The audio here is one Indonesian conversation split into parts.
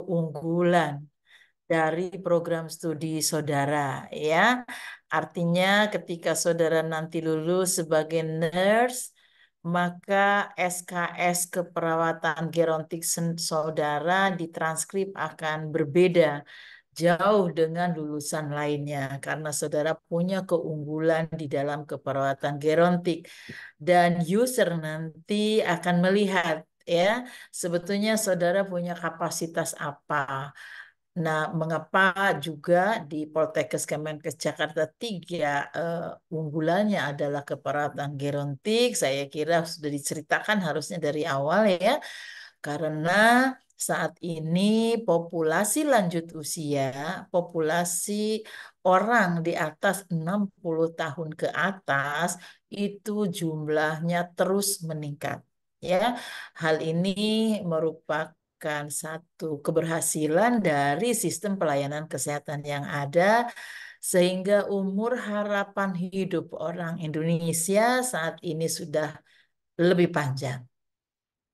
unggulan dari program studi saudara, ya. Artinya ketika saudara nanti lulus sebagai nurse, maka SKS keperawatan gerontik saudara ditranskrip akan berbeda jauh dengan lulusan lainnya karena saudara punya keunggulan di dalam keperawatan gerontik dan user nanti akan melihat, ya, sebetulnya saudara punya kapasitas apa. Nah, mengapa juga di Poltekkes Kemenkes Jakarta 3 unggulannya adalah keperawatan gerontik? Saya kira sudah diceritakan harusnya dari awal, ya. Karena saat ini populasi lanjut usia, populasi orang di atas 60 tahun ke atas itu jumlahnya terus meningkat. Ya, hal ini merupakan satu keberhasilan dari sistem pelayanan kesehatan yang ada sehingga umur harapan hidup orang Indonesia saat ini sudah lebih panjang.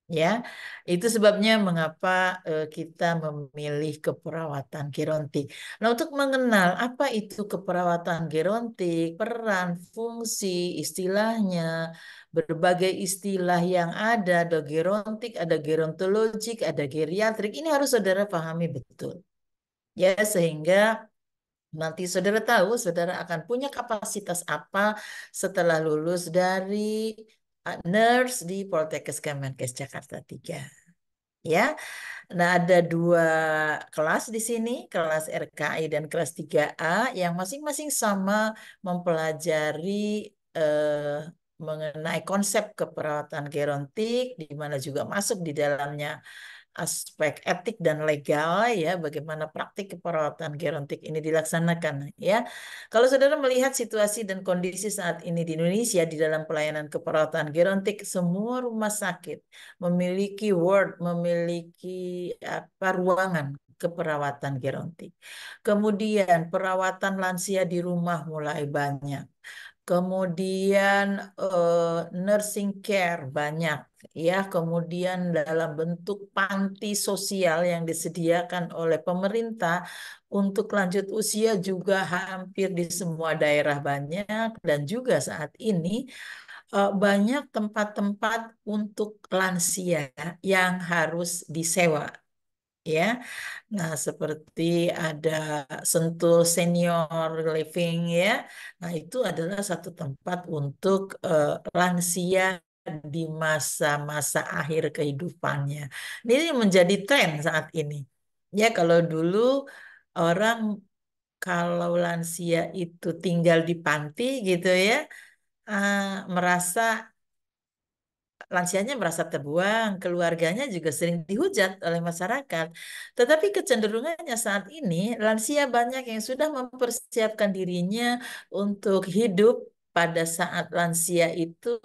Ya, itu sebabnya mengapa kita memilih keperawatan gerontik. Nah, untuk mengenal apa itu keperawatan gerontik, peran, fungsi, istilahnya, berbagai istilah yang ada gerontik, ada gerontologik, ada geriatrik, ini harus saudara pahami betul. Ya, sehingga nanti saudara tahu saudara akan punya kapasitas apa setelah lulus dari nurse di Poltekkes Kemenkes Jakarta 3. Ya, nah ada dua kelas di sini, kelas RKI dan kelas 3A yang masing-masing sama mempelajari eh, mengenai konsep keperawatan gerontik, di mana juga masuk di dalamnya aspek etik dan legal, ya, bagaimana praktik keperawatan gerontik ini dilaksanakan, ya. Kalau saudara melihat situasi dan kondisi saat ini di Indonesia di dalam pelayanan keperawatan gerontik, semua rumah sakit memiliki ward, memiliki apa ruangan keperawatan gerontik. Kemudian perawatan lansia di rumah mulai banyak. Kemudian nursing care banyak, ya. Kemudian dalam bentuk panti sosial yang disediakan oleh pemerintah untuk lanjut usia juga hampir di semua daerah banyak dan juga saat ini banyak tempat-tempat untuk lansia yang harus disewa. Ya, nah seperti ada Sentul Senior Living, ya. Nah, itu adalah satu tempat untuk lansia di masa-masa akhir kehidupannya. Ini menjadi tren saat ini. Ya, kalau dulu orang kalau lansia itu tinggal di panti gitu, ya, eh, merasa lansianya merasa terbuang, keluarganya juga sering dihujat oleh masyarakat. Tetapi kecenderungannya saat ini, lansia banyak yang sudah mempersiapkan dirinya untuk hidup pada saat lansia itu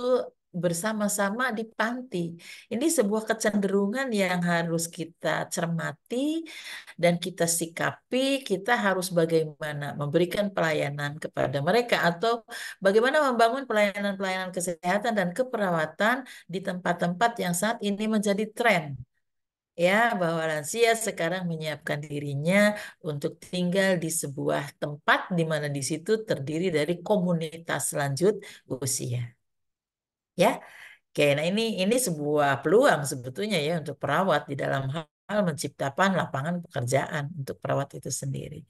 bersama-sama di panti. Ini sebuah kecenderungan yang harus kita cermati dan kita sikapi. Kita harus bagaimana memberikan pelayanan kepada mereka atau bagaimana membangun pelayanan-pelayanan kesehatan dan keperawatan di tempat-tempat yang saat ini menjadi tren, ya, bahwa lansia sekarang menyiapkan dirinya untuk tinggal di sebuah tempat di mana di situ terdiri dari komunitas lanjut usia, ya. Oke, nah ini sebuah peluang sebetulnya, ya, untuk perawat di dalam hal menciptakan lapangan pekerjaan untuk perawat itu sendiri.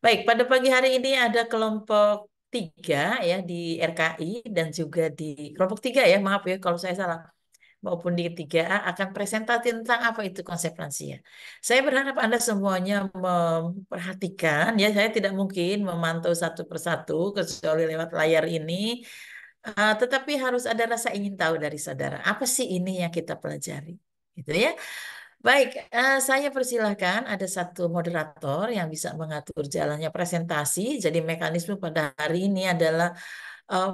Baik, pada pagi hari ini ada kelompok 3, ya, di RKI dan juga di kelompok 3, ya, maaf ya kalau saya salah, maupun di 3A akan presentasi tentang apa itu konsep lansia. Saya berharap Anda semuanya memperhatikan, ya, saya tidak mungkin memantau satu persatu kecuali lewat layar ini. Tetapi harus ada rasa ingin tahu dari saudara. Apa sih ini yang kita pelajari? Gitu, ya. Baik, saya persilahkan ada satu moderator yang bisa mengatur jalannya presentasi. Jadi mekanisme pada hari ini adalah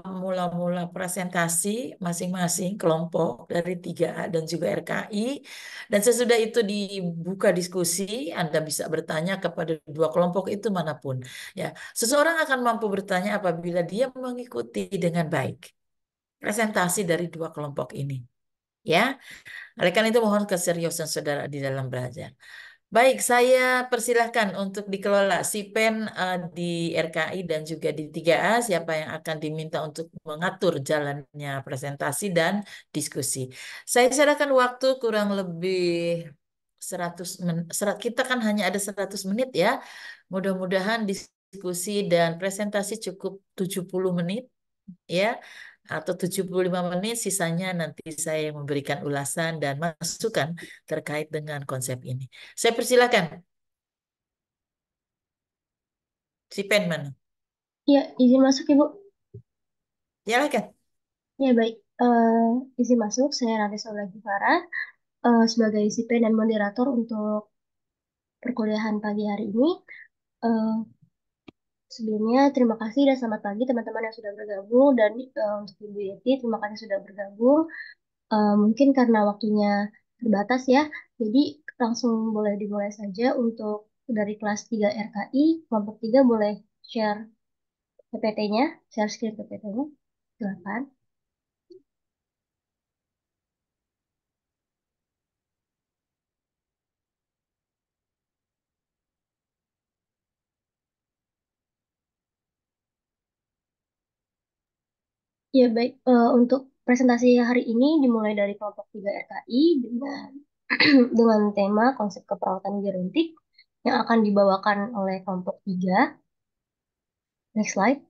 mula-mula presentasi masing-masing kelompok dari 3A dan juga RKI. Dan sesudah itu dibuka diskusi, Anda bisa bertanya kepada dua kelompok itu manapun. Ya, seseorang akan mampu bertanya apabila dia mengikuti dengan baik presentasi dari dua kelompok ini. Ya, oleh karena itu mohon keseriusan saudara di dalam belajar. Baik, saya persilahkan untuk dikelola SIPEN di RKI dan juga di 3A, siapa yang akan diminta untuk mengatur jalannya presentasi dan diskusi. Saya serahkan waktu kurang lebih 100 menit. Kita kan hanya ada 100 menit ya. Mudah-mudahan diskusi dan presentasi cukup 70 menit ya atau 75 menit, sisanya nanti saya memberikan ulasan dan masukan terkait dengan konsep ini. Saya persilakan, si pen mana? Ya, izin masuk Ibu. Silakan. Ya, baik. Izin masuk, saya Raffi Solagi Farah, sebagai CP dan moderator untuk perkuliahan pagi hari ini. Eh, Sebelumnya, terima kasih dan selamat pagi teman-teman yang sudah bergabung. Dan untuk Ibu Yeti, terima kasih sudah bergabung. Mungkin karena waktunya terbatas ya, jadi langsung boleh dimulai saja untuk dari kelas 3 RKI, kelompok 3 boleh share PPT-nya, share screen PPT-nya. Silakan. Ya, baik. Untuk presentasi hari ini dimulai dari kelompok 3 RKI dengan dengan tema konsep keperawatan gerontik yang akan dibawakan oleh kelompok 3. Next slide.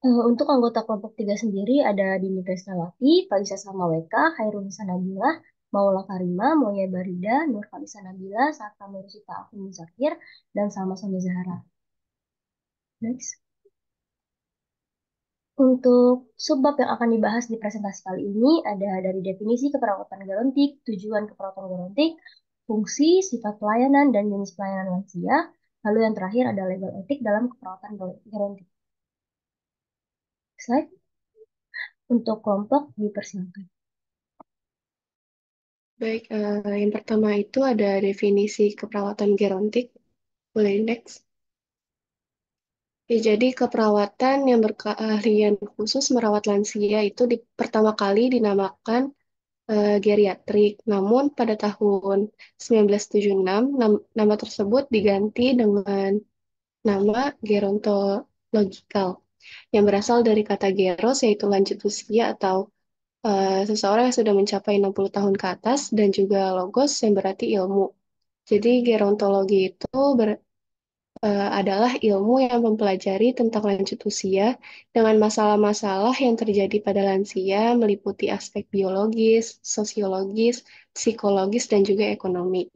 Untuk anggota kelompok 3 sendiri ada Dini Krisnawati, Kalisa Samaweka, Hairunisa Nabila, Maula Karima, Moya Barida, Nur Kalisa Nabila, Saka Nursita Afin Zakir, dan Salma Sami Zahra. Next. Untuk subbab yang akan dibahas di presentasi kali ini ada dari definisi keperawatan gerontik, tujuan keperawatan gerontik, fungsi, sifat pelayanan, dan jenis pelayanan lansia. Lalu yang terakhir ada legal etik dalam keperawatan gerontik. Slide. Untuk kelompok dipersilakan. Baik, yang pertama itu ada definisi keperawatan gerontik. Boleh next. Ya, jadi keperawatan yang berkeahlian khusus merawat lansia itu pertama kali dinamakan geriatrik. Namun pada tahun 1976, nama tersebut diganti dengan nama gerontological, yang berasal dari kata geros, yaitu lanjut usia atau seseorang yang sudah mencapai 60 tahun ke atas, dan juga logos yang berarti ilmu. Jadi gerontologi itu adalah ilmu yang mempelajari tentang lanjut usia dengan masalah-masalah yang terjadi pada lansia meliputi aspek biologis, sosiologis, psikologis, dan juga ekonomi.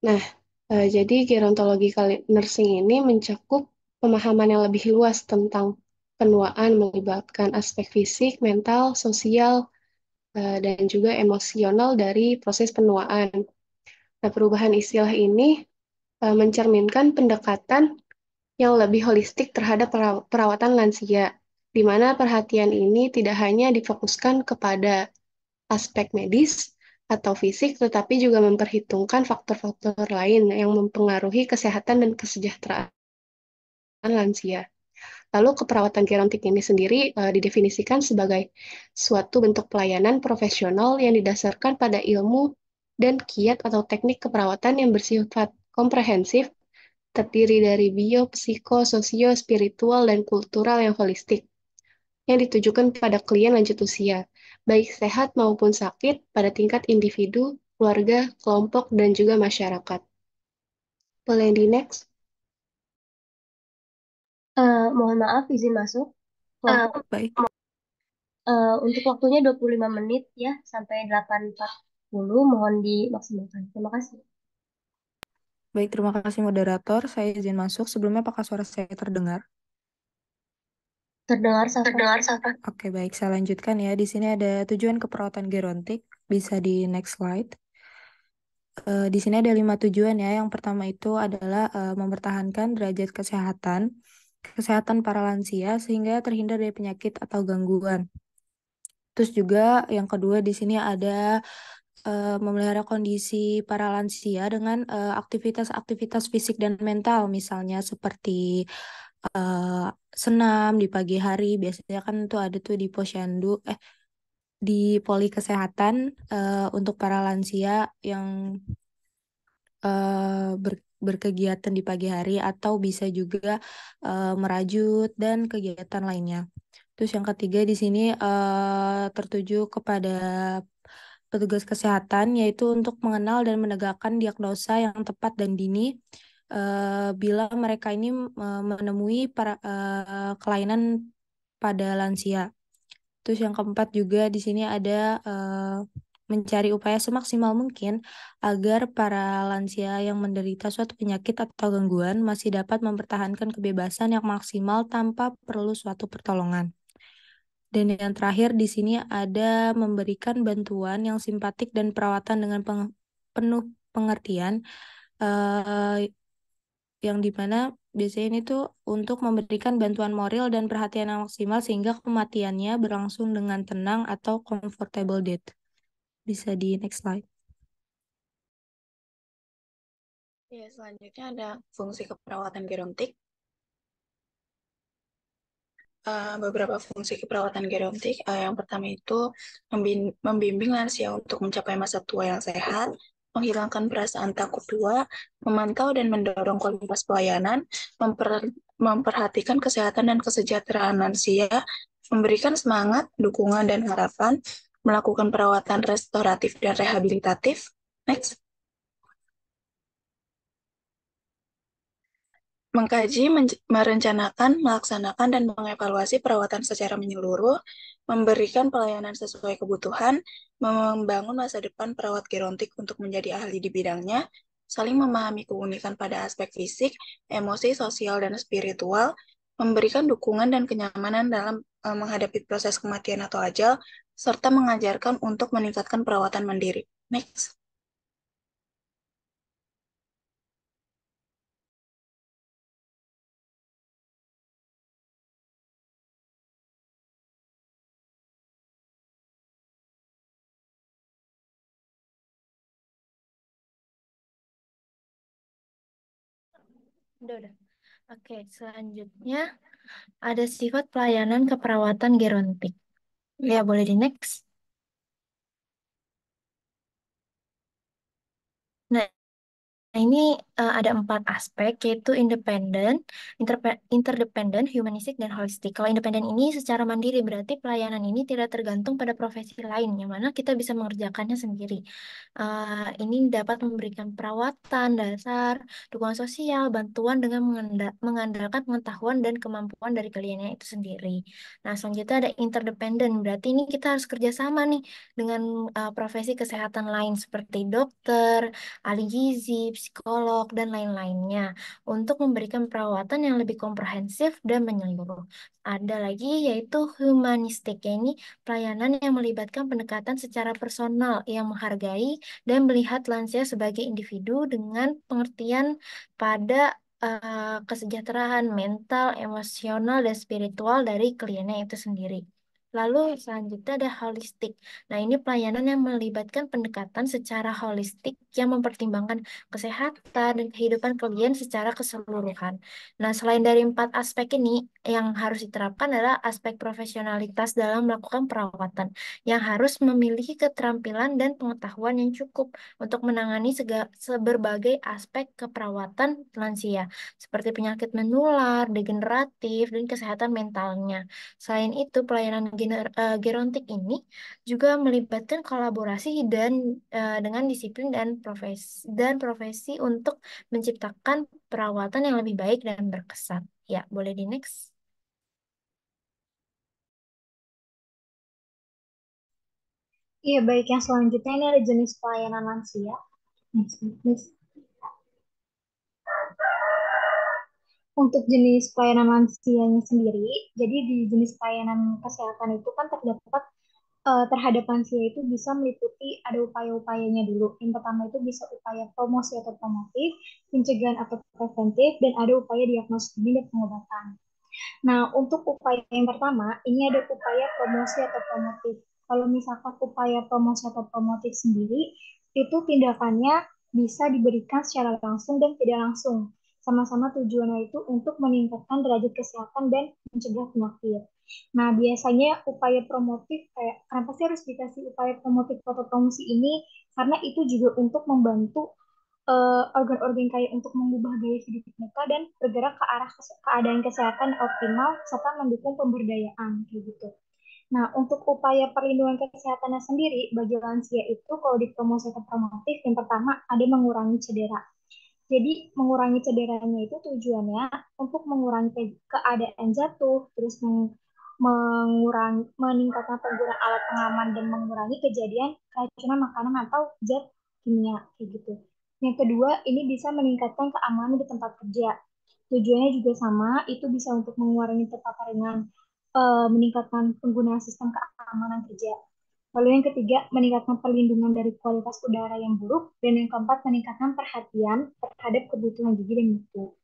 Nah, jadi gerontological nursing ini mencakup pemahaman yang lebih luas tentang penuaan melibatkan aspek fisik, mental, sosial, dan juga emosional dari proses penuaan. Nah, perubahan istilah ini mencerminkan pendekatan yang lebih holistik terhadap perawatan lansia, di mana perhatian ini tidak hanya difokuskan kepada aspek medis atau fisik, tetapi juga memperhitungkan faktor-faktor lain yang mempengaruhi kesehatan dan kesejahteraan lansia. Lalu keperawatan gerontik ini sendiri didefinisikan sebagai suatu bentuk pelayanan profesional yang didasarkan pada ilmu dan kiat atau teknik keperawatan yang bersifat komprehensif, terdiri dari bio, psiko, sosio, spiritual, dan kultural yang holistik, yang ditujukan pada klien lanjut usia, baik sehat maupun sakit pada tingkat individu, keluarga, kelompok, dan juga masyarakat. Boleh di next? Mohon maaf, izin masuk. Kelompok Baik. untuk waktunya 25 menit ya, sampai 8.40. Mohon dimaksimalkan. Terima kasih. Baik, terima kasih moderator. Saya izin masuk. Sebelumnya apakah suara saya terdengar? Terdengar, Safa? Oke, baik. Saya lanjutkan ya. Di sini ada tujuan keperawatan gerontik. Bisa di next slide. Di sini ada 5 tujuan ya. Yang pertama itu adalah mempertahankan derajat kesehatan para lansia sehingga terhindar dari penyakit atau gangguan. Terus juga yang kedua di sini ada memelihara kondisi para lansia dengan aktivitas-aktivitas fisik dan mental, misalnya seperti eh, senam di pagi hari. Biasanya kan tuh ada tuh di posyandu, di poli kesehatan untuk para lansia yang berkegiatan di pagi hari atau bisa juga merajut dan kegiatan lainnya. Terus yang ketiga di sini tertuju kepada petugas kesehatan yaitu untuk mengenal dan menegakkan diagnosa yang tepat dan dini bila mereka ini menemui para kelainan pada lansia. Terus yang keempat juga di sini ada mencari upaya semaksimal mungkin agar para lansia yang menderita suatu penyakit atau gangguan masih dapat mempertahankan kebebasan yang maksimal tanpa perlu suatu pertolongan. Dan yang terakhir di sini ada memberikan bantuan yang simpatik dan perawatan dengan penuh pengertian eh, yang dimana biasanya ini tuh untuk memberikan bantuan moral dan perhatian yang maksimal sehingga kematiannya berlangsung dengan tenang atau comfortable death. Bisa di next slide. Ya, selanjutnya ada fungsi keperawatan gerontik. Beberapa fungsi keperawatan gerontik. Yang pertama itu membimbing lansia untuk mencapai masa tua yang sehat, menghilangkan perasaan takut tua, memantau dan mendorong kualitas pelayanan, memperhatikan kesehatan dan kesejahteraan lansia, memberikan semangat, dukungan, dan harapan, melakukan perawatan restoratif dan rehabilitatif. Next. Mengkaji, merencanakan, melaksanakan, dan mengevaluasi perawatan secara menyeluruh, memberikan pelayanan sesuai kebutuhan, membangun masa depan perawat gerontik untuk menjadi ahli di bidangnya, saling memahami keunikan pada aspek fisik, emosi, sosial, dan spiritual, memberikan dukungan dan kenyamanan dalam menghadapi proses kematian atau ajal, serta mengajarkan untuk meningkatkan perawatan mandiri. Next. Udah. Oke, selanjutnya ada sifat pelayanan keperawatan gerontik. Ya, boleh di next. Nah, ini ada 4 aspek, yaitu independen, interdependent, humanistik, dan holistik. Kalau independen ini secara mandiri, berarti pelayanan ini tidak tergantung pada profesi lain, yang mana kita bisa mengerjakannya sendiri. Ini dapat memberikan perawatan dasar, dukungan sosial, bantuan dengan mengandalkan pengetahuan dan kemampuan dari kliennya itu sendiri. Nah, selanjutnya ada interdependen, berarti ini kita harus kerjasama nih dengan profesi kesehatan lain seperti dokter, ahli gizi, psikolog, dan lain-lainnya untuk memberikan perawatan yang lebih komprehensif dan menyeluruh. Ada lagi yaitu humanistik, ini pelayanan yang melibatkan pendekatan secara personal yang menghargai dan melihat lansia sebagai individu dengan pengertian pada kesejahteraan mental, emosional, dan spiritual dari kliennya itu sendiri. Lalu selanjutnya ada holistik. Nah, ini pelayanan yang melibatkan pendekatan secara holistik yang mempertimbangkan kesehatan dan kehidupan klien secara keseluruhan. Nah, selain dari 4 aspek ini, yang harus diterapkan adalah aspek profesionalitas dalam melakukan perawatan, yang harus memiliki keterampilan dan pengetahuan yang cukup untuk menangani berbagai aspek keperawatan lansia, seperti penyakit menular, degeneratif, dan kesehatan mentalnya. Selain itu, pelayanan gerontik ini juga melibatkan kolaborasi dengan disiplin dan profesi untuk menciptakan perawatan yang lebih baik dan berkesan. Ya, boleh di next. Iya, baik. Yang selanjutnya ini ada jenis pelayanan lansia. Next, please. Untuk jenis pelayanan lansianya sendiri, jadi di jenis pelayanan kesehatan itu kan terdapat terhadap lansia itu bisa meliputi ada upaya-upayanya dulu. Yang pertama itu bisa upaya promosi atau promotif, pencegahan atau preventif, dan ada upaya diagnosis dini dan pengobatan. Nah, untuk upaya yang pertama, ini ada upaya promosi atau promotif. Kalau misalkan upaya promosi atau promotif sendiri, itu tindakannya bisa diberikan secara langsung dan tidak langsung. Sama-sama tujuannya itu untuk meningkatkan derajat kesehatan dan mencegah penyakit. Nah, biasanya upaya promotif kayak kenapa sih harus dikasih upaya promotif atau promosi ini? Karena itu juga untuk membantu organ-organ kayak untuk mengubah gaya hidup mereka dan bergerak ke arah keadaan kesehatan optimal serta mendukung pemberdayaan kayak gitu. Nah, untuk upaya perlindungan kesehatannya sendiri bagi lansia itu kalau dipromosikan promotif, yang pertama ada mengurangi cedera. Jadi mengurangi cederanya itu tujuannya untuk mengurangi keadaan jatuh, terus mengurangi meningkatkan penggunaan alat pengaman dan mengurangi kejadian keracunan makanan atau zat kimia kayak gitu. Yang kedua, ini bisa meningkatkan keamanan di tempat kerja. Tujuannya juga sama, itu bisa untuk mengurangi terpaparan meningkatkan penggunaan sistem keamanan kerja. Lalu yang ketiga, meningkatkan perlindungan dari kualitas udara yang buruk. Dan yang keempat, meningkatkan perhatian terhadap kebutuhan gizi dan mutu.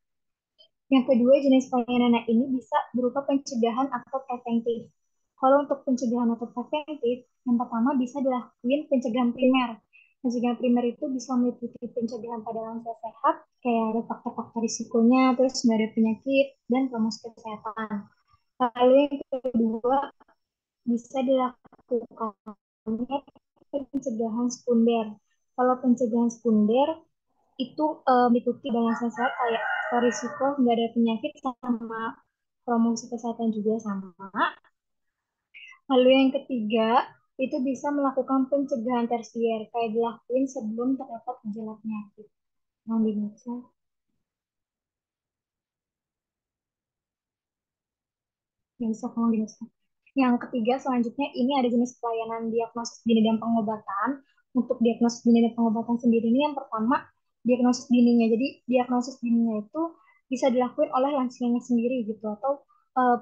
Yang kedua, jenis pelayanan ini bisa berupa pencegahan atau preventif. Kalau untuk pencegahan atau preventif, yang pertama bisa dilakukan pencegahan primer. Pencegahan primer itu bisa meliputi pencegahan pada lansia sehat, kayak ada faktor-faktor risikonya, terus nggak ada penyakit, dan promosi kesehatan. Lalu yang kedua, bisa dilakukannya pencegahan sekunder. Kalau pencegahan sekunder itu meliputi banyak sehat kayak risiko nggak ada penyakit sama promosi kesehatan juga sama. Lalu yang ketiga itu bisa melakukan pencegahan tersier kayak dilakuin sebelum terdapat gejala penyakit. Yang dimaksud yang bisa kamu jelaskan. Yang ketiga selanjutnya ini ada jenis pelayanan diagnosis dini dan pengobatan. Untuk diagnosis dini dan pengobatan sendiri ini yang pertama diagnosis dininya. Jadi diagnosis dininya itu bisa dilakukan oleh lansianya sendiri gitu atau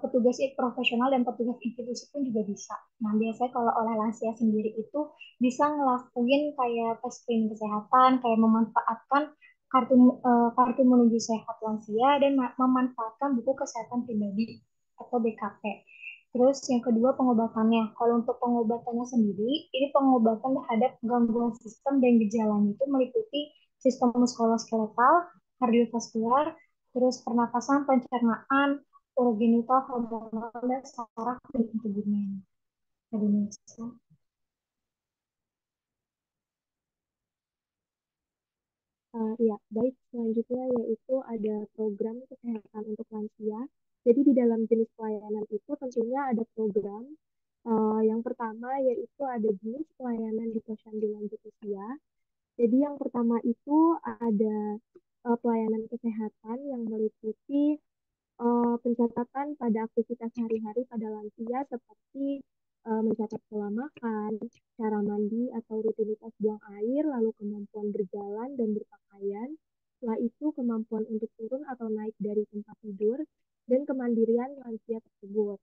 petugas profesional dan petugas institusi pun juga bisa. Nah, biasanya kalau oleh lansia sendiri itu bisa ngelakuin kayak tes screening kesehatan, kayak memanfaatkan kartu menuju sehat lansia dan memanfaatkan buku kesehatan pribadi atau BKP. Terus yang kedua pengobatannya. Kalau untuk pengobatannya sendiri, ini pengobatan terhadap gangguan sistem dan gejalanya itu meliputi sistem muskuloskeletal, kardiovaskular, terus pernapasan, pencernaan, urogenital, hormonal, dan saraf dan tubuhnya. Indonesia. Ya, baik. Selanjutnya yaitu ada program kesehatan untuk lansia. Jadi di dalam jenis pelayanan itu tentunya ada program. Yang pertama yaitu ada jenis pelayanan di posyandu lanjut usia. Jadi yang pertama itu ada pelayanan kesehatan yang meliputi pencatatan pada aktivitas sehari-hari pada lansia seperti mencatat pola makan, cara mandi atau rutinitas buang air, lalu kemampuan berjalan dan berpakaian. Setelah itu kemampuan untuk turun atau naik dari tempat tidur dan kemandirian lansia tersebut.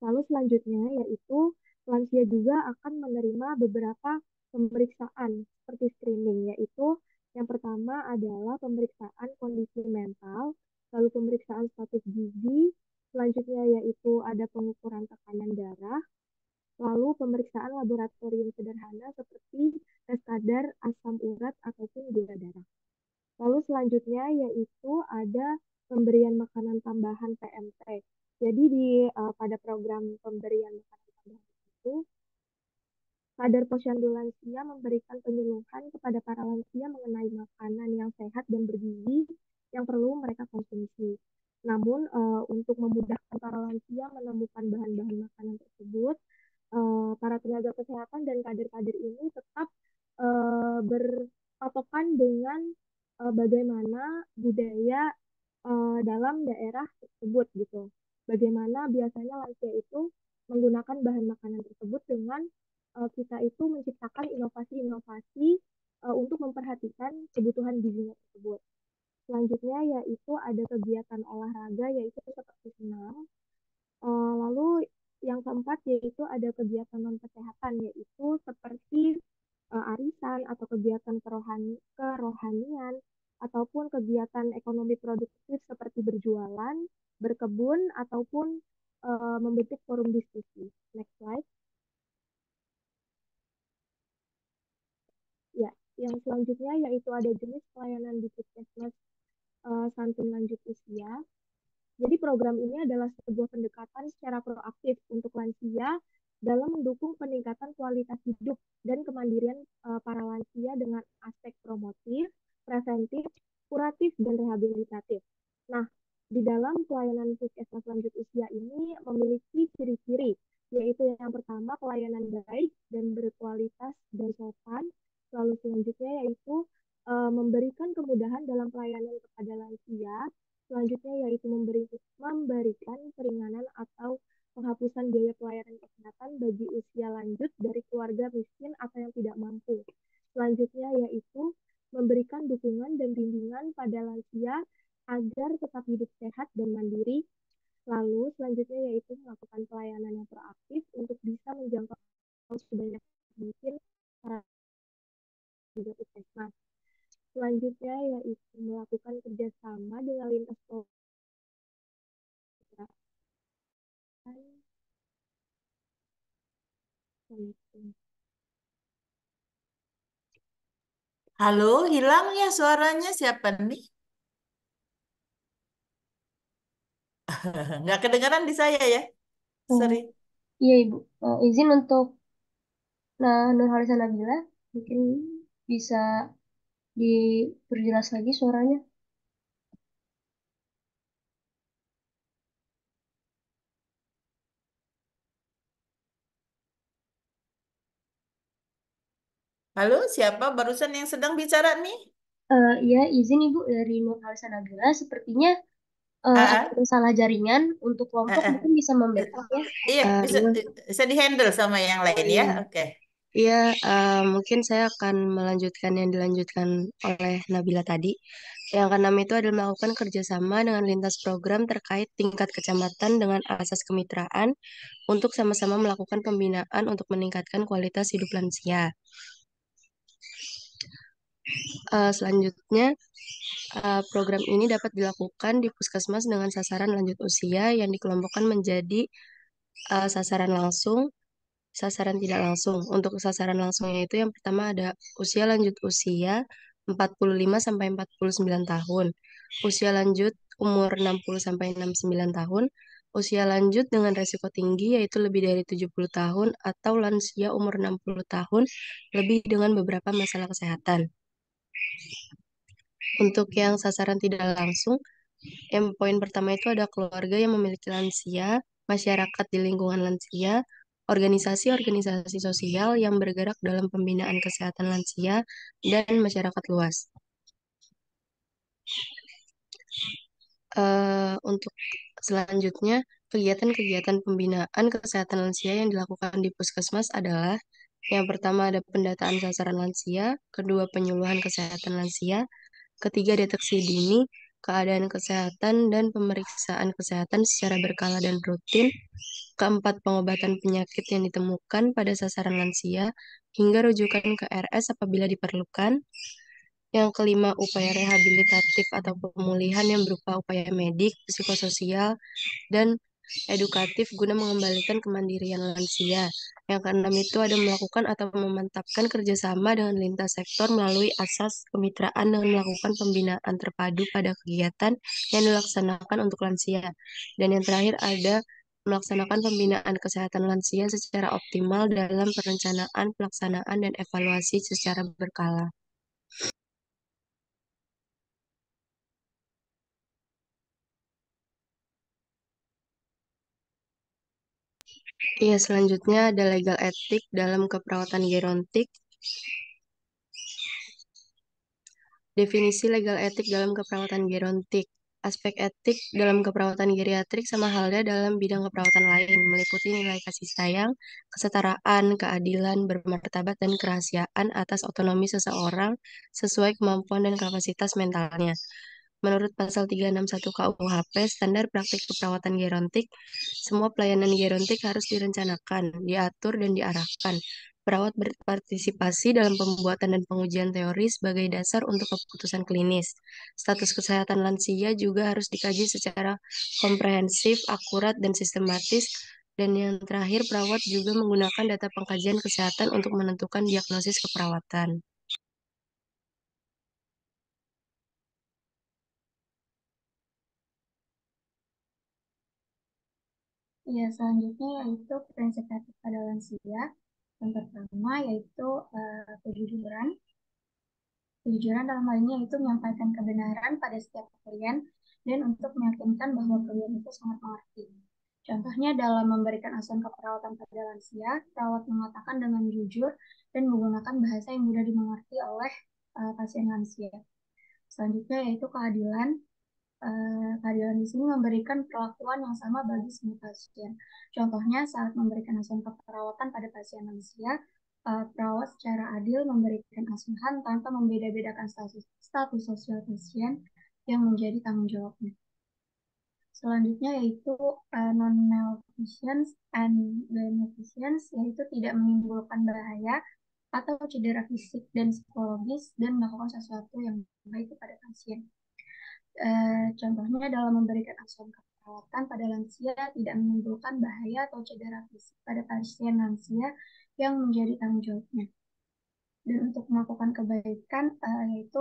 Lalu selanjutnya yaitu lansia juga akan menerima beberapa pemeriksaan seperti screening, yaitu yang pertama adalah pemeriksaan kondisi mental, lalu pemeriksaan status gizi, selanjutnya yaitu ada pengukuran tekanan darah, lalu pemeriksaan laboratorium sederhana seperti tes kadar asam urat ataupun gula darah. Lalu selanjutnya yaitu ada pemberian makanan tambahan PMT. Jadi pada program pemberian makanan tambahan itu, Kadar Posyandu Lansia memberikan penyuluhan kepada para lansia mengenai makanan yang sehat dan bergizi yang perlu mereka konsumsi. Namun, untuk memudahkan para lansia menemukan bahan-bahan makanan tersebut, para tenaga kesehatan dan kader-kader ini tetap berpatokan dengan bagaimana budaya dalam daerah tersebut gitu. Bagaimana biasanya lansia itu menggunakan bahan makanan tersebut dengan kita itu menciptakan inovasi-inovasi untuk memperhatikan kebutuhan gizinya tersebut. Selanjutnya yaitu ada kegiatan olahraga yaitu seperti senam. Lalu yang keempat yaitu ada kegiatan non kesehatan yaitu seperti arisan atau kegiatan kerohanian ataupun kegiatan ekonomi produktif seperti berjualan, berkebun ataupun membentuk forum diskusi. Next slide. Ya, yang selanjutnya yaitu ada jenis pelayanan di puskesmas santun lanjut usia. Jadi program ini adalah sebuah pendekatan secara proaktif untuk lansia dalam mendukung peningkatan kualitas hidup dan kemandirian para lansia dengan aspek promotif, preventif, kuratif, dan rehabilitatif. Nah, di dalam pelayanan puskesmas lanjut usia ini memiliki ciri-ciri, yaitu yang pertama pelayanan baik dan berkualitas dan sopan. Lalu selanjutnya yaitu memberikan kemudahan dalam pelayanan kepada lansia. Selanjutnya yaitu memberikan keringanan atau penghapusan biaya pelayanan kesehatan bagi usia lanjut dari keluarga miskin atau yang tidak mampu. Selanjutnya yaitu memberikan dukungan dan bimbingan pada lansia agar tetap hidup sehat dan mandiri. Lalu selanjutnya yaitu melakukan pelayanan yang proaktif untuk bisa menjangkau sebanyak mungkin para pekerja puskesmas. Selanjutnya yaitu melakukan kerjasama dengan lintas Halo, hilang ya suaranya siapa nih? Nggak kedengaran di saya ya? Sorry. Iya Ibu, izin untuk Nurhaliza Nabila, mungkin bisa diperjelas lagi suaranya. Halo, siapa barusan yang sedang bicara nih? Iya, izin Ibu dari Nurhaliza Nabila, sepertinya Ah, ah, ada salah jaringan untuk ah, kelompok ah. mungkin bisa membackup ya. Iya, bisa Iya, bisa dihandle sama yang lain ya. iya. Oke. Iya, mungkin saya akan melanjutkan yang dilanjutkan oleh Nabila tadi. Yang keenam itu adalah melakukan kerjasama dengan lintas program terkait tingkat kecamatan dengan asas kemitraan untuk sama-sama melakukan pembinaan untuk meningkatkan kualitas hidup lansia. Selanjutnya, program ini dapat dilakukan di puskesmas dengan sasaran lanjut usia yang dikelompokkan menjadi sasaran langsung, sasaran tidak langsung. Untuk sasaran langsungnya itu yang pertama ada usia lanjut usia 45 sampai 49 tahun, usia lanjut umur 60 sampai 69 tahun, usia lanjut dengan resiko tinggi yaitu lebih dari 70 tahun atau lansia umur 60 tahun lebih dengan beberapa masalah kesehatan. Untuk yang sasaran tidak langsung, yang poin pertama itu ada keluarga yang memiliki lansia, masyarakat di lingkungan lansia, organisasi-organisasi sosial yang bergerak dalam pembinaan kesehatan lansia, dan masyarakat luas. Untuk selanjutnya, kegiatan-kegiatan pembinaan kesehatan lansia yang dilakukan di puskesmas adalah yang pertama ada pendataan sasaran lansia, kedua penyuluhan kesehatan lansia, ketiga deteksi dini, keadaan kesehatan dan pemeriksaan kesehatan secara berkala dan rutin, keempat pengobatan penyakit yang ditemukan pada sasaran lansia, hingga rujukan ke RS apabila diperlukan. Yang kelima, upaya rehabilitatif atau pemulihan yang berupa upaya medik, psikososial, dan edukatif guna mengembalikan kemandirian lansia. Yang keenam itu ada melakukan atau memantapkan kerjasama dengan lintas sektor melalui asas kemitraan dengan melakukan pembinaan terpadu pada kegiatan yang dilaksanakan untuk lansia. Dan yang terakhir ada melaksanakan pembinaan kesehatan lansia secara optimal dalam perencanaan, pelaksanaan, dan evaluasi secara berkala. Iya, selanjutnya ada legal etik dalam keperawatan gerontik. Definisi legal etik dalam keperawatan gerontik. Aspek etik dalam keperawatan geriatrik sama halnya dalam bidang keperawatan lain, meliputi nilai kasih sayang, kesetaraan, keadilan, bermartabat, dan kerahasiaan atas otonomi seseorang sesuai kemampuan dan kapasitas mentalnya. Menurut pasal 361 KUHP, standar praktik keperawatan gerontik, semua pelayanan gerontik harus direncanakan, diatur, dan diarahkan. Perawat berpartisipasi dalam pembuatan dan pengujian teori sebagai dasar untuk keputusan klinis. Status kesehatan lansia juga harus dikaji secara komprehensif, akurat, dan sistematis. Dan yang terakhir, perawat juga menggunakan data pengkajian kesehatan untuk menentukan diagnosis keperawatan. Ya, selanjutnya yaitu prinsip etik pada lansia. Yang pertama yaitu kejujuran. Kejujuran dalam hal ini yaitu menyampaikan kebenaran pada setiap klien dan untuk meyakinkan bahwa klien itu sangat mengerti. Contohnya dalam memberikan asuhan keperawatan pada lansia, perawat mengatakan dengan jujur dan menggunakan bahasa yang mudah dimengerti oleh pasien lansia. Selanjutnya yaitu keadilan. Keadilan di sini memberikan perlakuan yang sama bagi semua pasien. Contohnya saat memberikan asuhan keperawatan pada pasien lansia, perawat secara adil memberikan asuhan tanpa membeda-bedakan status sosial pasien yang menjadi tanggung jawabnya. Selanjutnya yaitu non-malfeasance and beneficence, yaitu tidak menimbulkan bahaya atau cedera fisik dan psikologis dan melakukan sesuatu yang baik kepada pasien. Contohnya dalam memberikan asuhan keperawatan pada lansia tidak menimbulkan bahaya atau cedera fisik pada pasien lansia yang menjadi tanggung jawabnya. Dan untuk melakukan kebaikan yaitu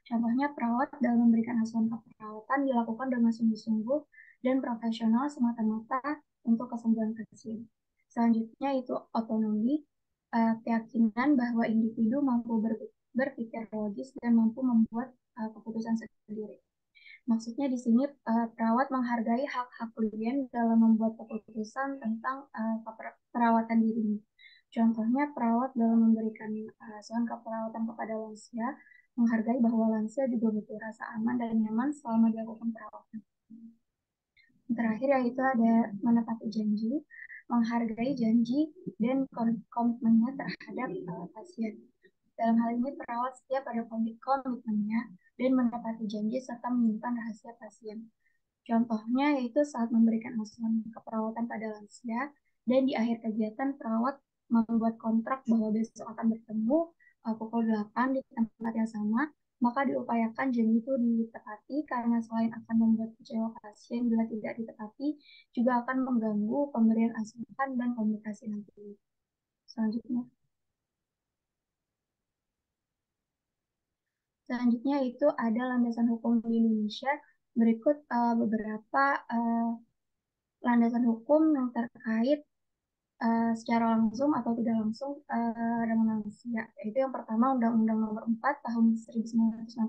contohnya perawat dalam memberikan asuhan keperawatan dilakukan dengan sungguh-sungguh dan profesional semata-mata untuk kesembuhan pasien. Selanjutnya itu otonomi, keyakinan bahwa individu mampu berpikir logis dan mampu membuat keputusan sendiri. Maksudnya di sini perawat menghargai hak-hak klien dalam membuat keputusan tentang perawatan dirinya. Contohnya perawat dalam memberikan asuhan keperawatan kepada lansia menghargai bahwa lansia juga butuh rasa aman dan nyaman selama dilakukan perawatan. Terakhir yaitu ada menepati janji, menghargai janji dan komitmennya terhadap pasien. Dalam hal ini perawat setia pada komitmennya dan menepati janji serta menyimpan rahasia pasien. Contohnya yaitu saat memberikan asuhan keperawatan pada lansia dan di akhir kegiatan perawat membuat kontrak bahwa besok akan bertemu pukul 8 di tempat yang sama, maka diupayakan janji itu ditepati karena selain akan membuat kecewa pasien bila tidak ditepati, juga akan mengganggu pemberian asuhan dan komunikasi nanti. Selanjutnya. Selanjutnya itu ada landasan hukum di Indonesia. Berikut beberapa landasan hukum yang terkait secara langsung atau tidak langsung dengan lansia. Yaitu yang pertama Undang-Undang Nomor 4 Tahun 1965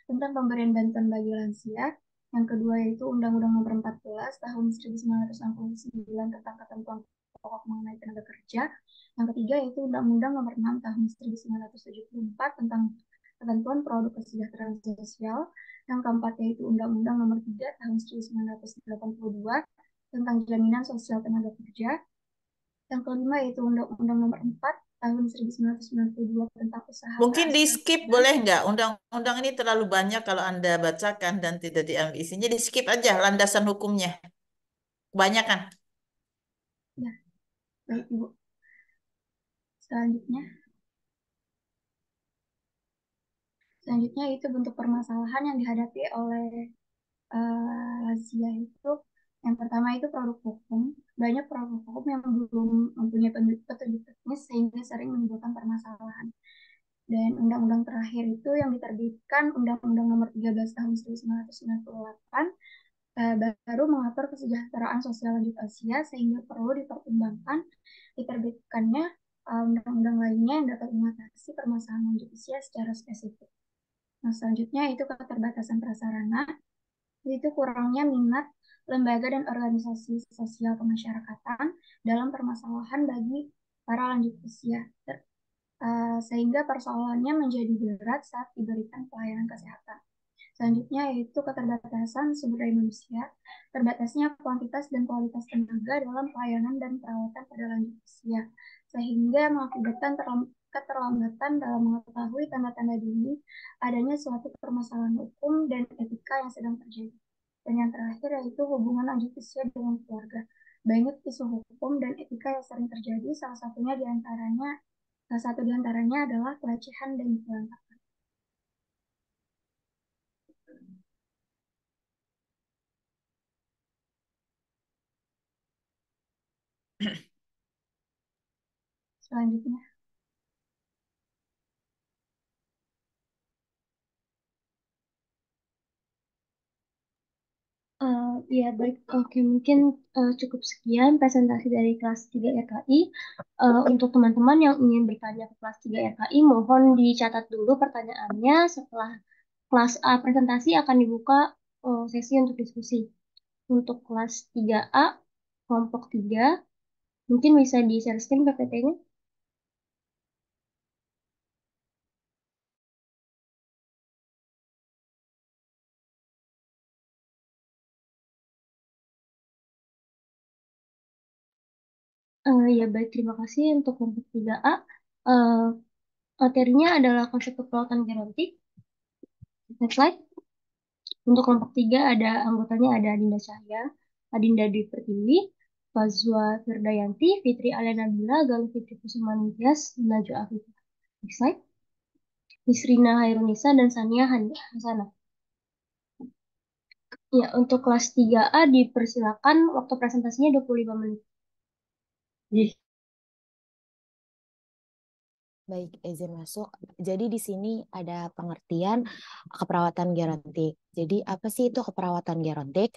tentang pemberian bantuan bagi lansia. Yang kedua yaitu Undang-Undang Nomor 14 Tahun 1969 tentang ketentuan pokok mengenai tenaga kerja. Yang ketiga yaitu Undang-Undang Nomor 6 Tahun 1974 tentang ketentuan produk kesejahteraan sosial. Yang keempat yaitu Undang-Undang Nomor 3 Tahun 1982 tentang jaminan sosial tenaga kerja. Yang kelima yaitu Undang-Undang Nomor 4 Tahun 1992 tentang usaha Mungkin di skip keasuransian. boleh nggak? Undang-undang ini terlalu banyak kalau Anda bacakan dan tidak diambil isinya. Di skip aja landasan hukumnya. Kebanyakan. Ya, baik Ibu. Selanjutnya itu bentuk permasalahan yang dihadapi oleh lansia itu. Yang pertama itu produk hukum. Banyak produk hukum yang belum mempunyai petunjuk teknis sehingga sering menimbulkan permasalahan. Dan undang-undang terakhir itu yang diterbitkan Undang-Undang Nomor 13 Tahun 1998 baru mengatur kesejahteraan sosial lanjut usia sehingga perlu dipertimbangkan diterbitkannya undang-undang lainnya yang dapat mengatasi permasalahan lanjut usia secara spesifik. Nah, selanjutnya itu keterbatasan prasarana, yaitu kurangnya minat lembaga dan organisasi sosial kemasyarakatan dalam permasalahan bagi para lanjut usia, sehingga persoalannya menjadi berat saat diberikan pelayanan kesehatan. Selanjutnya yaitu keterbatasan sumber daya manusia, terbatasnya kuantitas dan kualitas tenaga dalam pelayanan dan perawatan pada lanjut usia, sehingga mengakibatkan keterlambatan dalam mengetahui tanda-tanda dini adanya suatu permasalahan hukum dan etika yang sedang terjadi. Dan yang terakhir yaitu hubungan lanjut usia dengan keluarga. Banyak isu hukum dan etika yang sering terjadi, salah satu diantaranya adalah pelecehan dan pelantaran. Selanjutnya. Ya, baik. Oke, mungkin cukup sekian presentasi dari kelas 3 RKI. Untuk teman-teman yang ingin bertanya ke kelas 3 RKI, mohon dicatat dulu pertanyaannya. Setelah kelas A presentasi akan dibuka sesi untuk diskusi. Untuk kelas 3A, kelompok 3, mungkin bisa di-share screen PPT-nya. Ya, baik. Terima kasih untuk kelompok 3A. Eh, Materinya adalah konsep keperawatan genetik. Next slide. Untuk kelompok 3 ada anggotanya ada Adinda Cahya, Adinda Dwi Pertiwi, Fazwa Firdayanti, Fitri Alena Bila, Galuh Fitri Kusuma Nitias, Najwa Afifah. Next slide. Nisrina Hairunisa dan Sania Hasanah. Ya, untuk kelas 3A dipersilakan waktu presentasinya 25 menit. Jadi, Baik, izin masuk. Jadi di sini ada pengertian keperawatan gerontik. Jadi apa sih itu keperawatan gerontik?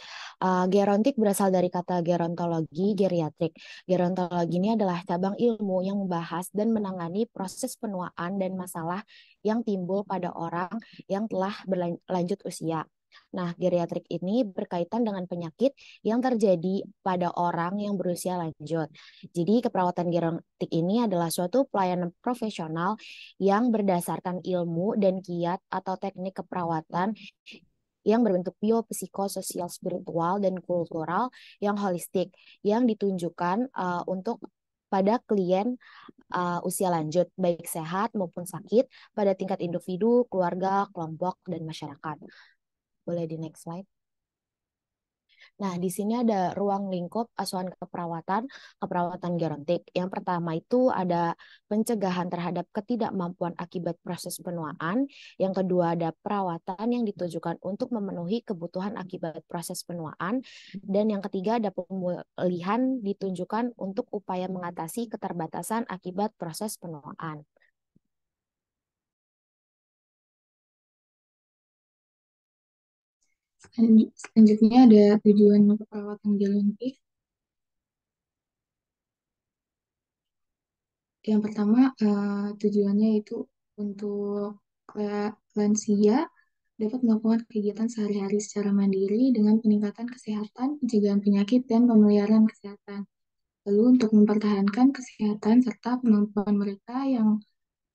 Gerontik berasal dari kata gerontologi geriatrik. Gerontologi ini adalah cabang ilmu yang membahas dan menangani proses penuaan dan masalah yang timbul pada orang yang telah berlanjut usia. Nah, geriatrik ini berkaitan dengan penyakit yang terjadi pada orang yang berusia lanjut. Jadi keperawatan gerontik ini adalah suatu pelayanan profesional yang berdasarkan ilmu dan kiat atau teknik keperawatan yang berbentuk biopsikososial, spiritual, dan kultural yang holistik yang ditunjukkan untuk pada klien usia lanjut, baik sehat maupun sakit, pada tingkat individu, keluarga, kelompok, dan masyarakat. Boleh di next slide. Nah, di sini ada ruang lingkup asuhan keperawatan gerontik. Yang pertama itu ada pencegahan terhadap ketidakmampuan akibat proses penuaan. Yang kedua ada perawatan yang ditujukan untuk memenuhi kebutuhan akibat proses penuaan. Dan yang ketiga ada pemulihan ditunjukkan untuk upaya mengatasi keterbatasan akibat proses penuaan. Selanjutnya ada tujuan keperawatan gerontik. Yang pertama, tujuannya itu untuk lansia dapat melakukan kegiatan sehari-hari secara mandiri dengan peningkatan kesehatan, pencegahan penyakit, dan pemeliharaan kesehatan. Lalu untuk mempertahankan kesehatan serta kemampuan mereka yang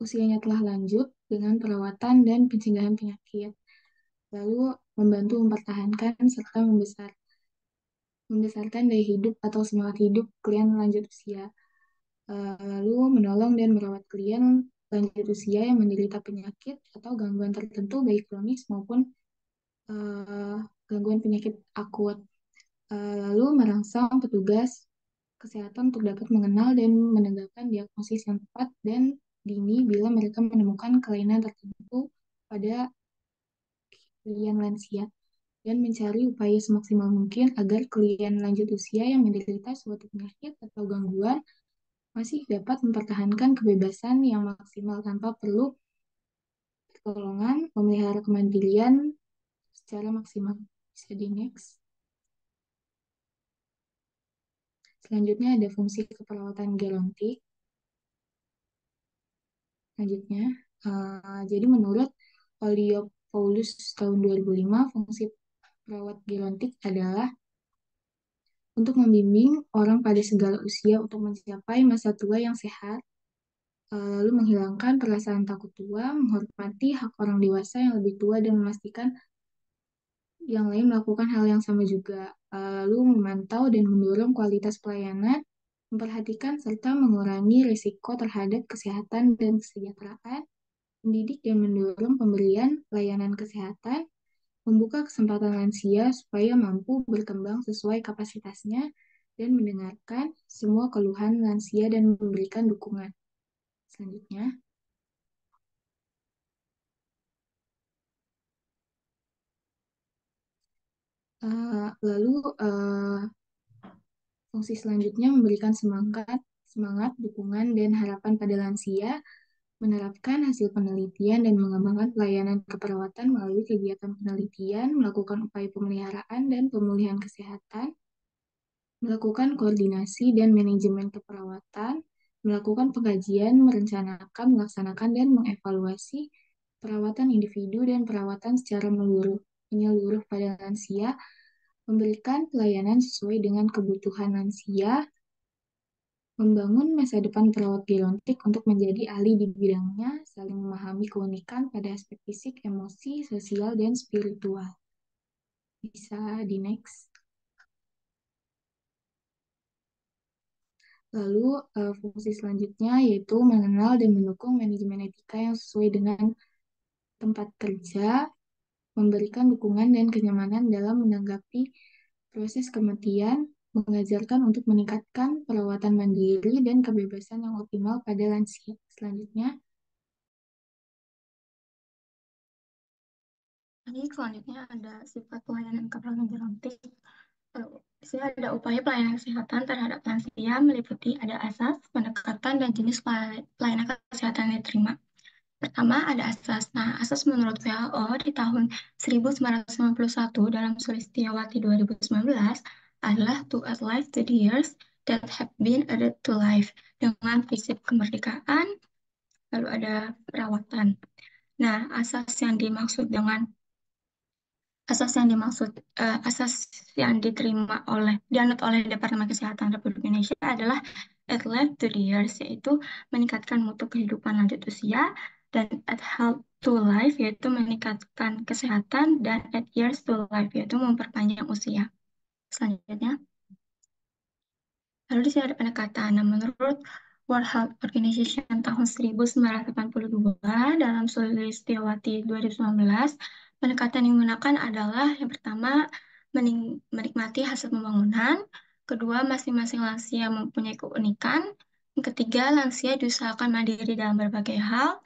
usianya telah lanjut dengan perawatan dan pencegahan penyakit. Lalu membantu mempertahankan serta membesarkan daya hidup atau semangat hidup klien lanjut usia. Lalu menolong dan merawat klien lanjut usia yang menderita penyakit atau gangguan tertentu baik kronis maupun gangguan penyakit akut. Lalu merangsang petugas kesehatan untuk dapat mengenal dan menegakkan diagnosis yang tepat dan dini bila mereka menemukan kelainan tertentu pada klien lansia dan mencari upaya semaksimal mungkin agar klien lanjut usia yang menderita suatu penyakit atau gangguan masih dapat mempertahankan kebebasan yang maksimal tanpa perlu pertolongan memelihara kemandirian secara maksimal. Bisa di next. Selanjutnya ada fungsi keperawatan gerontik. Selanjutnya, jadi menurut Paulus tahun 2005, fungsi perawat gerontik adalah untuk membimbing orang pada segala usia untuk mencapai masa tua yang sehat, lalu menghilangkan perasaan takut tua, menghormati hak orang dewasa yang lebih tua, dan memastikan yang lain melakukan hal yang sama juga, lalu memantau dan mendorong kualitas pelayanan, memperhatikan serta mengurangi risiko terhadap kesehatan dan kesejahteraan, mendidik dan mendorong pemberian layanan kesehatan, membuka kesempatan lansia supaya mampu berkembang sesuai kapasitasnya, dan mendengarkan semua keluhan lansia dan memberikan dukungan. Selanjutnya, lalu fungsi selanjutnya memberikan semangat, dukungan, dan harapan pada lansia menerapkan hasil penelitian dan mengembangkan pelayanan keperawatan melalui kegiatan penelitian, melakukan upaya pemeliharaan dan pemulihan kesehatan, melakukan koordinasi dan manajemen keperawatan, melakukan pengkajian, merencanakan, melaksanakan, dan mengevaluasi perawatan individu dan perawatan secara menyeluruh pada lansia, memberikan pelayanan sesuai dengan kebutuhan lansia, membangun masa depan perawat gerontik untuk menjadi ahli di bidangnya, saling memahami keunikan pada aspek fisik, emosi, sosial, dan spiritual. Bisa di next. Lalu fungsi selanjutnya yaitu mengenal dan mendukung manajemen etika yang sesuai dengan tempat kerja, memberikan dukungan dan kenyamanan dalam menanggapi proses kematian, mengajarkan untuk meningkatkan perawatan mandiri dan kebebasan yang optimal pada lansia. Selanjutnya, selanjutnya ada sifat pelayanan keperawatan gerontik. Di sini ada upaya pelayanan kesehatan terhadap lansia meliputi ada asas, pendekatan, dan jenis pelayanan kesehatan yang diterima. Pertama ada asas. Nah, asas menurut WHO di tahun 1991 dalam Sulistiawati 2019 adalah to add life to the years that have been added to life dengan prinsip kemerdekaan, lalu ada perawatan. Nah, asas yang diterima dianut oleh Departemen Kesehatan Republik Indonesia adalah add life to the years, yaitu meningkatkan mutu kehidupan lanjut usia, dan add health to life, yaitu meningkatkan kesehatan, dan add years to life, yaitu memperpanjang usia. Selanjutnya, lalu di sini ada pendekatan. Nah, menurut World Health Organization tahun 1982 dalam Sulistiawati 2019, pendekatan yang digunakan adalah yang pertama menikmati hasil pembangunan, kedua masing-masing lansia mempunyai keunikan, yang ketiga lansia diusahakan mandiri dalam berbagai hal,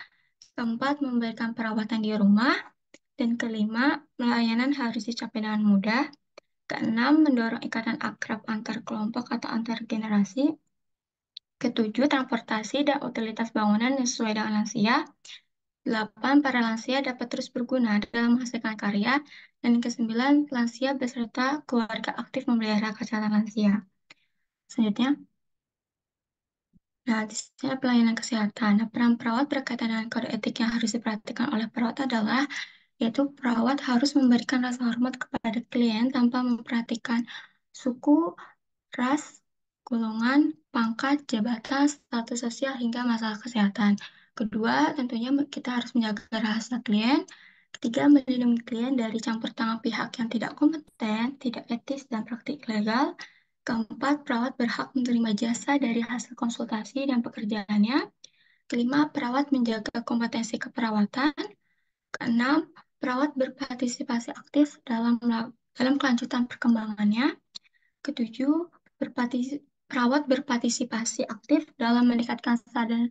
keempat memberikan perawatan di rumah, dan kelima pelayanan harus dicapai dengan mudah, keenam mendorong ikatan akrab antar kelompok atau antar generasi, ketujuh transportasi dan utilitas bangunan yang sesuai dengan lansia, 8. Para lansia dapat terus berguna dalam menghasilkan karya. Dan ke-9, lansia beserta keluarga aktif memelihara kesehatan lansia. Selanjutnya, nah, di sini pelayanan kesehatan. Nah, peran perawat berkaitan dengan kode etik yang harus diperhatikan oleh perawat adalah, yaitu perawat harus memberikan rasa hormat kepada klien tanpa memperhatikan suku, ras, golongan, pangkat, jabatan, status sosial, hingga masalah kesehatan. Kedua, tentunya kita harus menjaga rahasia klien. Ketiga, melindungi klien dari campur tangan pihak yang tidak kompeten, tidak etis, dan praktik ilegal. Keempat, perawat berhak menerima jasa dari hasil konsultasi dan pekerjaannya. Kelima, perawat menjaga kompetensi keperawatan. Keenam, perawat berpartisipasi aktif dalam kelanjutan perkembangannya. Ketujuh, perawat berpartisipasi aktif dalam meningkatkan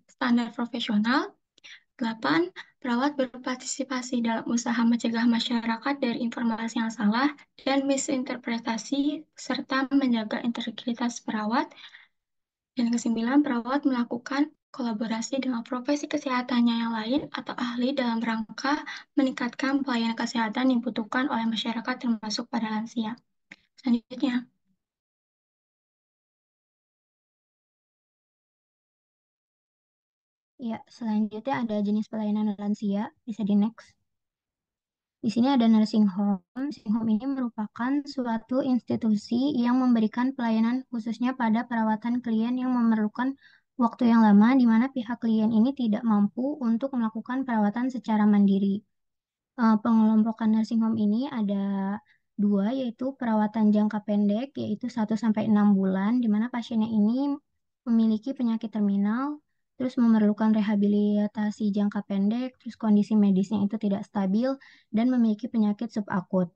standar profesional. 8. Perawat berpartisipasi dalam usaha mencegah masyarakat dari informasi yang salah dan misinterpretasi, serta menjaga integritas perawat. Dan ke-9, perawat melakukan kolaborasi dengan profesi kesehatannya yang lain atau ahli dalam rangka meningkatkan pelayanan kesehatan yang dibutuhkan oleh masyarakat termasuk pada lansia. Selanjutnya, Ya, selanjutnya ada jenis pelayanan lansia, bisa di next. Di sini ada nursing home. Nursing home ini merupakan suatu institusi yang memberikan pelayanan khususnya pada perawatan klien yang memerlukan waktu yang lama, di mana pihak klien ini tidak mampu untuk melakukan perawatan secara mandiri. Pengelompokan nursing home ini ada dua, yaitu perawatan jangka pendek, yaitu 1-6 bulan, di mana pasiennya ini memiliki penyakit terminal, terus memerlukan rehabilitasi jangka pendek, terus kondisi medisnya itu tidak stabil, dan memiliki penyakit subakut.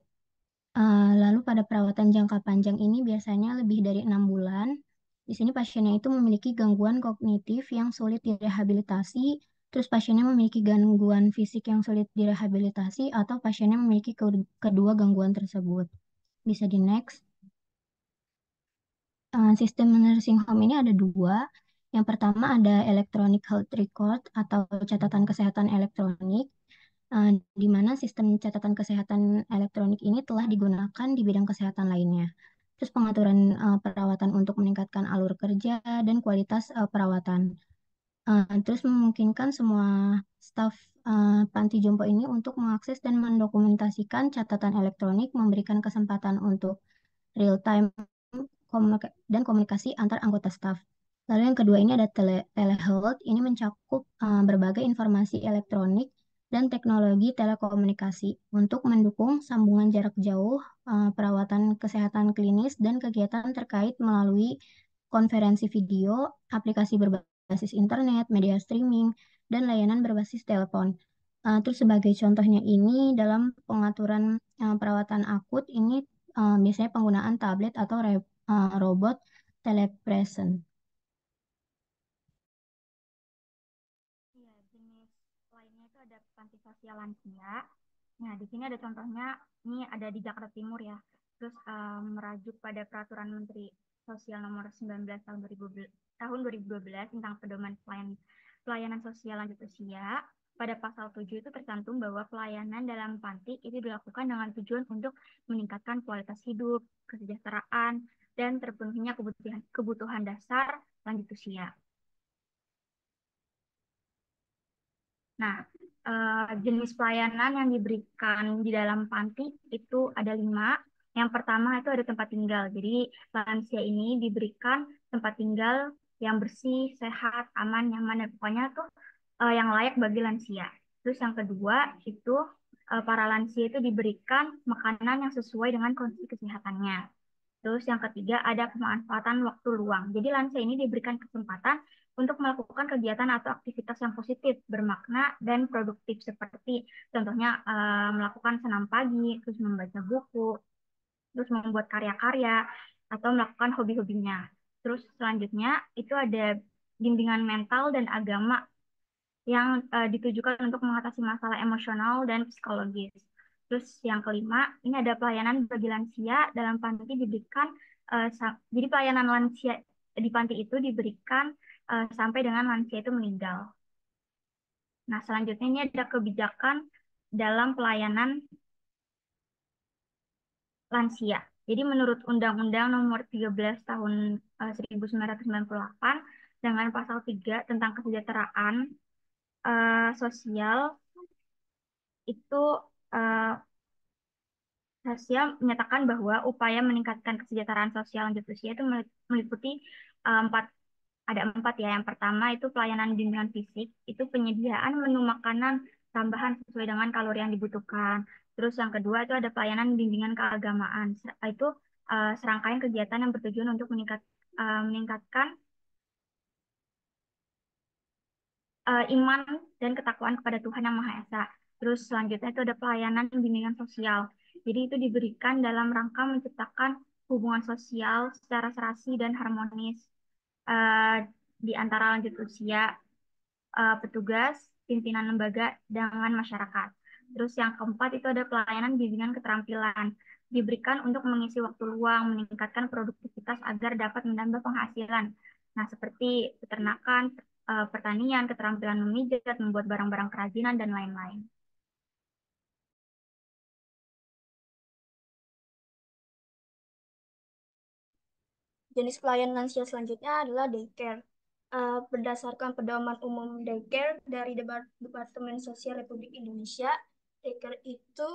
Lalu pada perawatan jangka panjang ini biasanya lebih dari 6 bulan. Di sini pasiennya itu memiliki gangguan kognitif yang sulit direhabilitasi, terus pasiennya memiliki gangguan fisik yang sulit direhabilitasi, atau pasiennya memiliki kedua gangguan tersebut. Bisa di next. Sistem nursing home ini ada dua. Yang pertama ada electronic health record atau catatan kesehatan elektronik, di mana sistem catatan kesehatan elektronik ini telah digunakan di bidang kesehatan lainnya. Terus pengaturan perawatan untuk meningkatkan alur kerja dan kualitas perawatan. Terus memungkinkan semua staf panti jompo ini untuk mengakses dan mendokumentasikan catatan elektronik, memberikan kesempatan untuk real time dan komunikasi antar anggota staf. Lalu yang kedua ini ada telehealth. Ini mencakup berbagai informasi elektronik dan teknologi telekomunikasi untuk mendukung sambungan jarak jauh, perawatan kesehatan klinis, dan kegiatan terkait melalui konferensi video, aplikasi berbasis internet, media streaming, dan layanan berbasis telepon. Terus sebagai contohnya ini dalam pengaturan perawatan akut ini biasanya penggunaan tablet atau robot telepresence. Iya, jenis lainnya itu ada panti sosial lansia. Nah, di sini ada contohnya, ini ada di Jakarta Timur ya. Terus merajuk pada Peraturan Menteri Sosial Nomor 19 tahun 2012 tentang pedoman pelayanan sosial lanjut usia. Pada pasal 7 itu tercantum bahwa pelayanan dalam panti itu dilakukan dengan tujuan untuk meningkatkan kualitas hidup, kesejahteraan, dan terpenuhinya kebutuhan dasar lanjut usia. Nah, jenis pelayanan yang diberikan di dalam panti itu ada 5. Yang pertama itu ada tempat tinggal. Jadi lansia ini diberikan tempat tinggal yang bersih, sehat, aman, nyaman, dan pokoknya tuh yang layak bagi lansia. Terus yang kedua itu para lansia itu diberikan makanan yang sesuai dengan kondisi kesehatannya. Terus yang ketiga ada pemanfaatan waktu luang. Jadi lansia ini diberikan kesempatan untuk melakukan kegiatan atau aktivitas yang positif, bermakna, dan produktif seperti contohnya melakukan senam pagi, terus membaca buku, terus membuat karya-karya, atau melakukan hobi-hobinya. Terus selanjutnya itu ada bimbingan mental dan agama yang ditujukan untuk mengatasi masalah emosional dan psikologis. Terus yang kelima, ini ada pelayanan bagi lansia dalam panti diberikan, jadi pelayanan lansia di panti itu diberikan sampai dengan lansia itu meninggal. Nah, selanjutnya ini ada kebijakan dalam pelayanan lansia. Jadi menurut Undang-Undang Nomor 13 Tahun 1998 dengan Pasal 3 tentang kesejahteraan sosial itu Asia menyatakan bahwa upaya meningkatkan kesejahteraan sosial lanjut usia itu meliputi empat ada 4 ya. Yang pertama itu pelayanan bimbingan fisik, itu penyediaan menu makanan tambahan sesuai dengan kalori yang dibutuhkan. Terus yang kedua itu ada pelayanan bimbingan keagamaan. Itu serangkaian kegiatan yang bertujuan untuk meningkatkan iman dan ketakwaan kepada Tuhan Yang Maha Esa. Terus selanjutnya itu ada pelayanan bimbingan sosial. Jadi itu diberikan dalam rangka menciptakan hubungan sosial secara serasi dan harmonis di antara lanjut usia, petugas, pimpinan lembaga, dengan masyarakat. Terus yang keempat itu ada pelayanan bimbingan keterampilan. Diberikan untuk mengisi waktu luang, meningkatkan produktivitas agar dapat menambah penghasilan. Nah, seperti peternakan, pertanian, keterampilan memijat, membuat barang-barang kerajinan, dan lain-lain. Jenis pelayanan lansia selanjutnya adalah daycare. Berdasarkan pedoman umum daycare dari Departemen Sosial Republik Indonesia, daycare itu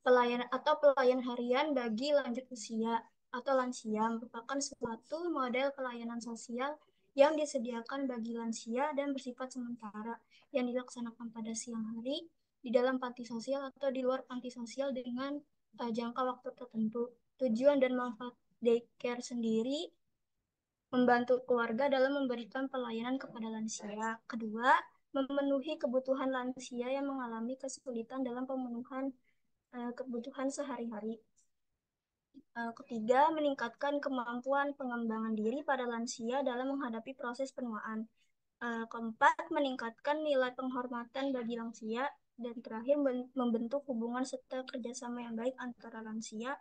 pelayan harian bagi lanjut usia atau lansia merupakan suatu model pelayanan sosial yang disediakan bagi lansia dan bersifat sementara yang dilaksanakan pada siang hari di dalam panti sosial atau di luar panti sosial dengan jangka waktu tertentu. Tujuan dan manfaat daycare sendiri membantu keluarga dalam memberikan pelayanan kepada lansia. Kedua, memenuhi kebutuhan lansia yang mengalami kesulitan dalam pemenuhan kebutuhan sehari-hari. Ketiga, meningkatkan kemampuan pengembangan diri pada lansia dalam menghadapi proses penuaan. Keempat, meningkatkan nilai penghormatan bagi lansia. Dan terakhir, membentuk hubungan serta kerjasama yang baik antara lansia,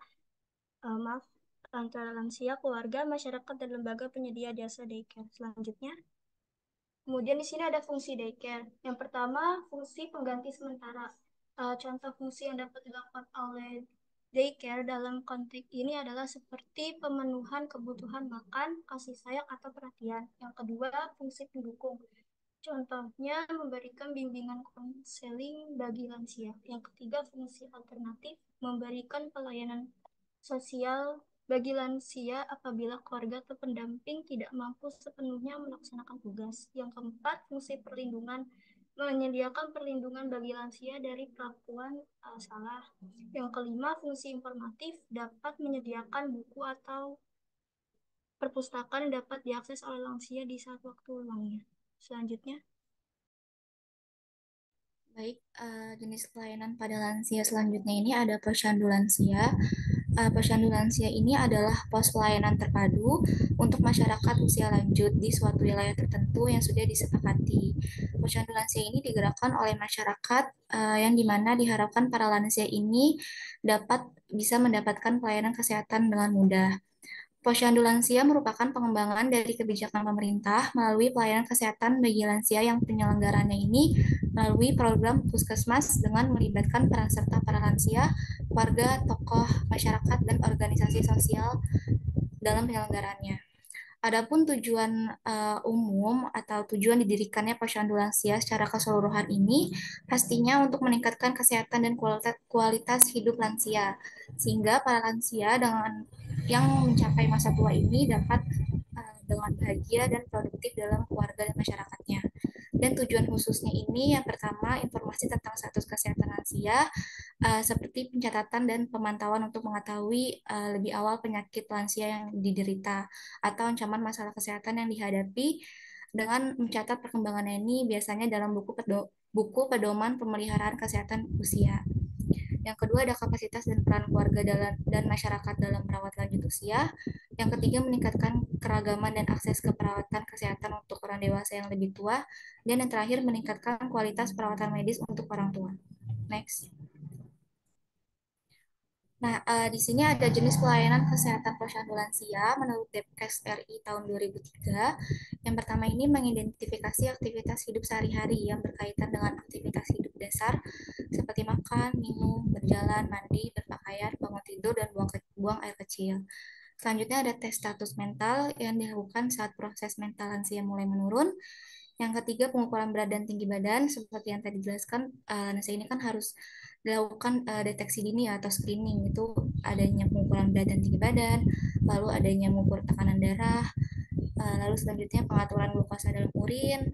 antara lansia, keluarga, masyarakat, dan lembaga penyedia jasa daycare. Selanjutnya, kemudian di sini ada fungsi daycare. Yang pertama, fungsi pengganti sementara. Contoh fungsi yang dapat dilakukan oleh daycare dalam konteks ini adalah seperti pemenuhan kebutuhan makan, kasih sayang, atau perhatian. Yang kedua, fungsi pendukung. Contohnya memberikan bimbingan konseling bagi lansia. Yang ketiga, fungsi alternatif, memberikan pelayanan sosial bagi lansia apabila keluarga atau pendamping tidak mampu sepenuhnya melaksanakan tugas. Yang keempat, fungsi perlindungan, menyediakan perlindungan bagi lansia dari perlakuan salah. Yang kelima, fungsi informatif, dapat menyediakan buku atau perpustakaan yang dapat diakses oleh lansia di saat waktu luangnya. Selanjutnya, Baik, jenis pelayanan pada lansia selanjutnya ini ada posyandu lansia. Posyandu lansia ini adalah pos pelayanan terpadu untuk masyarakat usia lanjut di suatu wilayah tertentu yang sudah disepakati. Posyandu lansia ini digerakkan oleh masyarakat yang dimana diharapkan para lansia ini dapat bisa mendapatkan pelayanan kesehatan dengan mudah. Posyandu lansia merupakan pengembangan dari kebijakan pemerintah melalui pelayanan kesehatan bagi lansia yang penyelenggarannya ini melalui program puskesmas dengan melibatkan peran serta para lansia, warga, tokoh masyarakat, dan organisasi sosial dalam penyelenggarannya. Adapun tujuan umum atau tujuan didirikannya posyandu lansia secara keseluruhan ini pastinya untuk meningkatkan kesehatan dan kualitas hidup lansia, sehingga para lansia dengan yang mencapai masa tua ini dapat dengan bahagia dan produktif dalam keluarga dan masyarakatnya. Dan tujuan khususnya ini yang pertama, informasi tentang status kesehatan lansia, seperti pencatatan dan pemantauan untuk mengetahui lebih awal penyakit lansia yang diderita atau ancaman masalah kesehatan yang dihadapi dengan mencatat perkembangannya ini biasanya dalam buku pedoman pemeliharaan kesehatan usia. Yang kedua ada kapasitas dan peran keluarga dan masyarakat dalam merawat lanjut usia. Yang ketiga meningkatkan keragaman dan akses ke perawatan kesehatan untuk orang dewasa yang lebih tua. Dan yang terakhir meningkatkan kualitas perawatan medis untuk orang tua. Next. Nah, di sini ada jenis pelayanan kesehatan posyandu lansia menurut Depkes RI tahun 2003. Yang pertama ini mengidentifikasi aktivitas hidup sehari-hari yang berkaitan dengan aktivitas hidup dasar seperti makan, minum, berjalan, mandi, berpakaian, bangun tidur, dan buang air kecil. Selanjutnya ada tes status mental yang dilakukan saat proses mental lansia mulai menurun. Yang ketiga, pengukuran berat dan tinggi badan. Seperti yang tadi dijelaskan, lansia ini kan harus dilakukan deteksi dini atau screening. Itu adanya pengukuran berat dan tinggi badan, lalu adanya mengukur tekanan darah, lalu selanjutnya pengaturan glukosa dalam urin,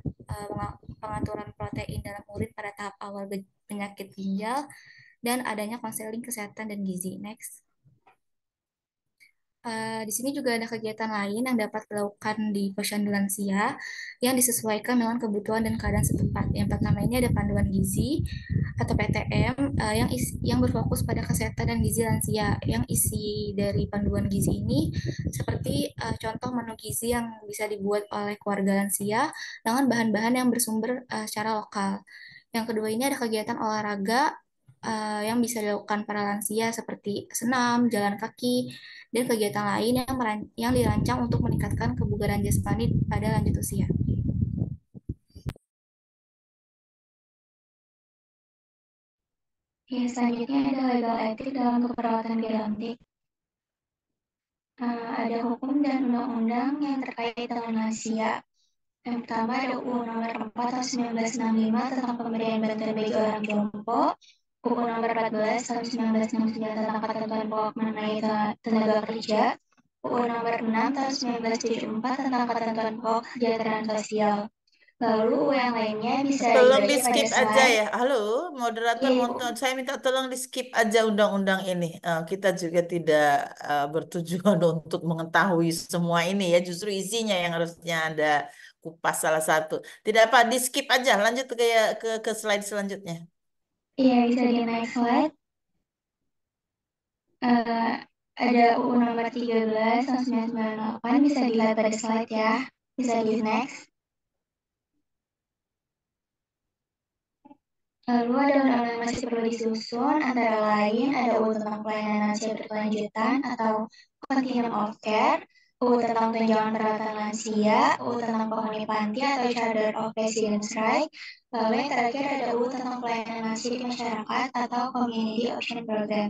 pengaturan protein dalam urin pada tahap awal penyakit ginjal, dan adanya konseling kesehatan dan gizi. Next. Di sini juga ada kegiatan lain yang dapat dilakukan di posyandu lansia yang disesuaikan dengan kebutuhan dan keadaan setempat. Yang pertama ini ada panduan gizi atau PTM yang berfokus pada kesehatan dan gizi lansia. Yang isi dari panduan gizi ini seperti contoh menu gizi yang bisa dibuat oleh keluarga lansia dengan bahan-bahan yang bersumber secara lokal. Yang kedua ini ada kegiatan olahraga yang bisa dilakukan para lansia seperti senam, jalan kaki, dan kegiatan lain yang dirancang untuk meningkatkan kebugaran jasmani pada lanjut usia. Ya, selanjutnya ada legal etik dalam keperawatan gerontik. Ada hukum dan undang-undang yang terkait dengan lansia. Yang pertama ada UU nomor 4 tahun 1965 tentang pemberian bantuan bagi orang jompo, UU nomor 14 tahun 1969 tentang ketentuan pokok mengenai tenaga kerja, UU nomor 6 tahun 1974 tentang ketentuan pokok kesejahteraan sosial. Lalu UU yang lainnya bisa Tolong dibaca di pada skip aja slide. ya. Halo, moderator, Iya, Ibu. saya minta tolong di skip aja undang-undang ini. Kita juga tidak bertujuan untuk mengetahui semua ini ya. Justru isinya yang harusnya ada kupas salah satu. Tidak apa, di skip aja. Lanjut ke slide selanjutnya. Iya, bisa di next slide. Ada UU nomor 13 tahun 1998, bisa dilihat pada slide ya. Bisa di next. Lalu ada undang-undang yang masih perlu disusun, antara lain ada UU tentang pelayanan lansia berkelanjutan atau Continuum of Care, UU tentang tunjangan perawatan lansia, UU tentang penghuni panti atau Charter of Residence Right, lalu yang terakhir ada UU tentang pelayanan lansia di masyarakat atau Community Option Program.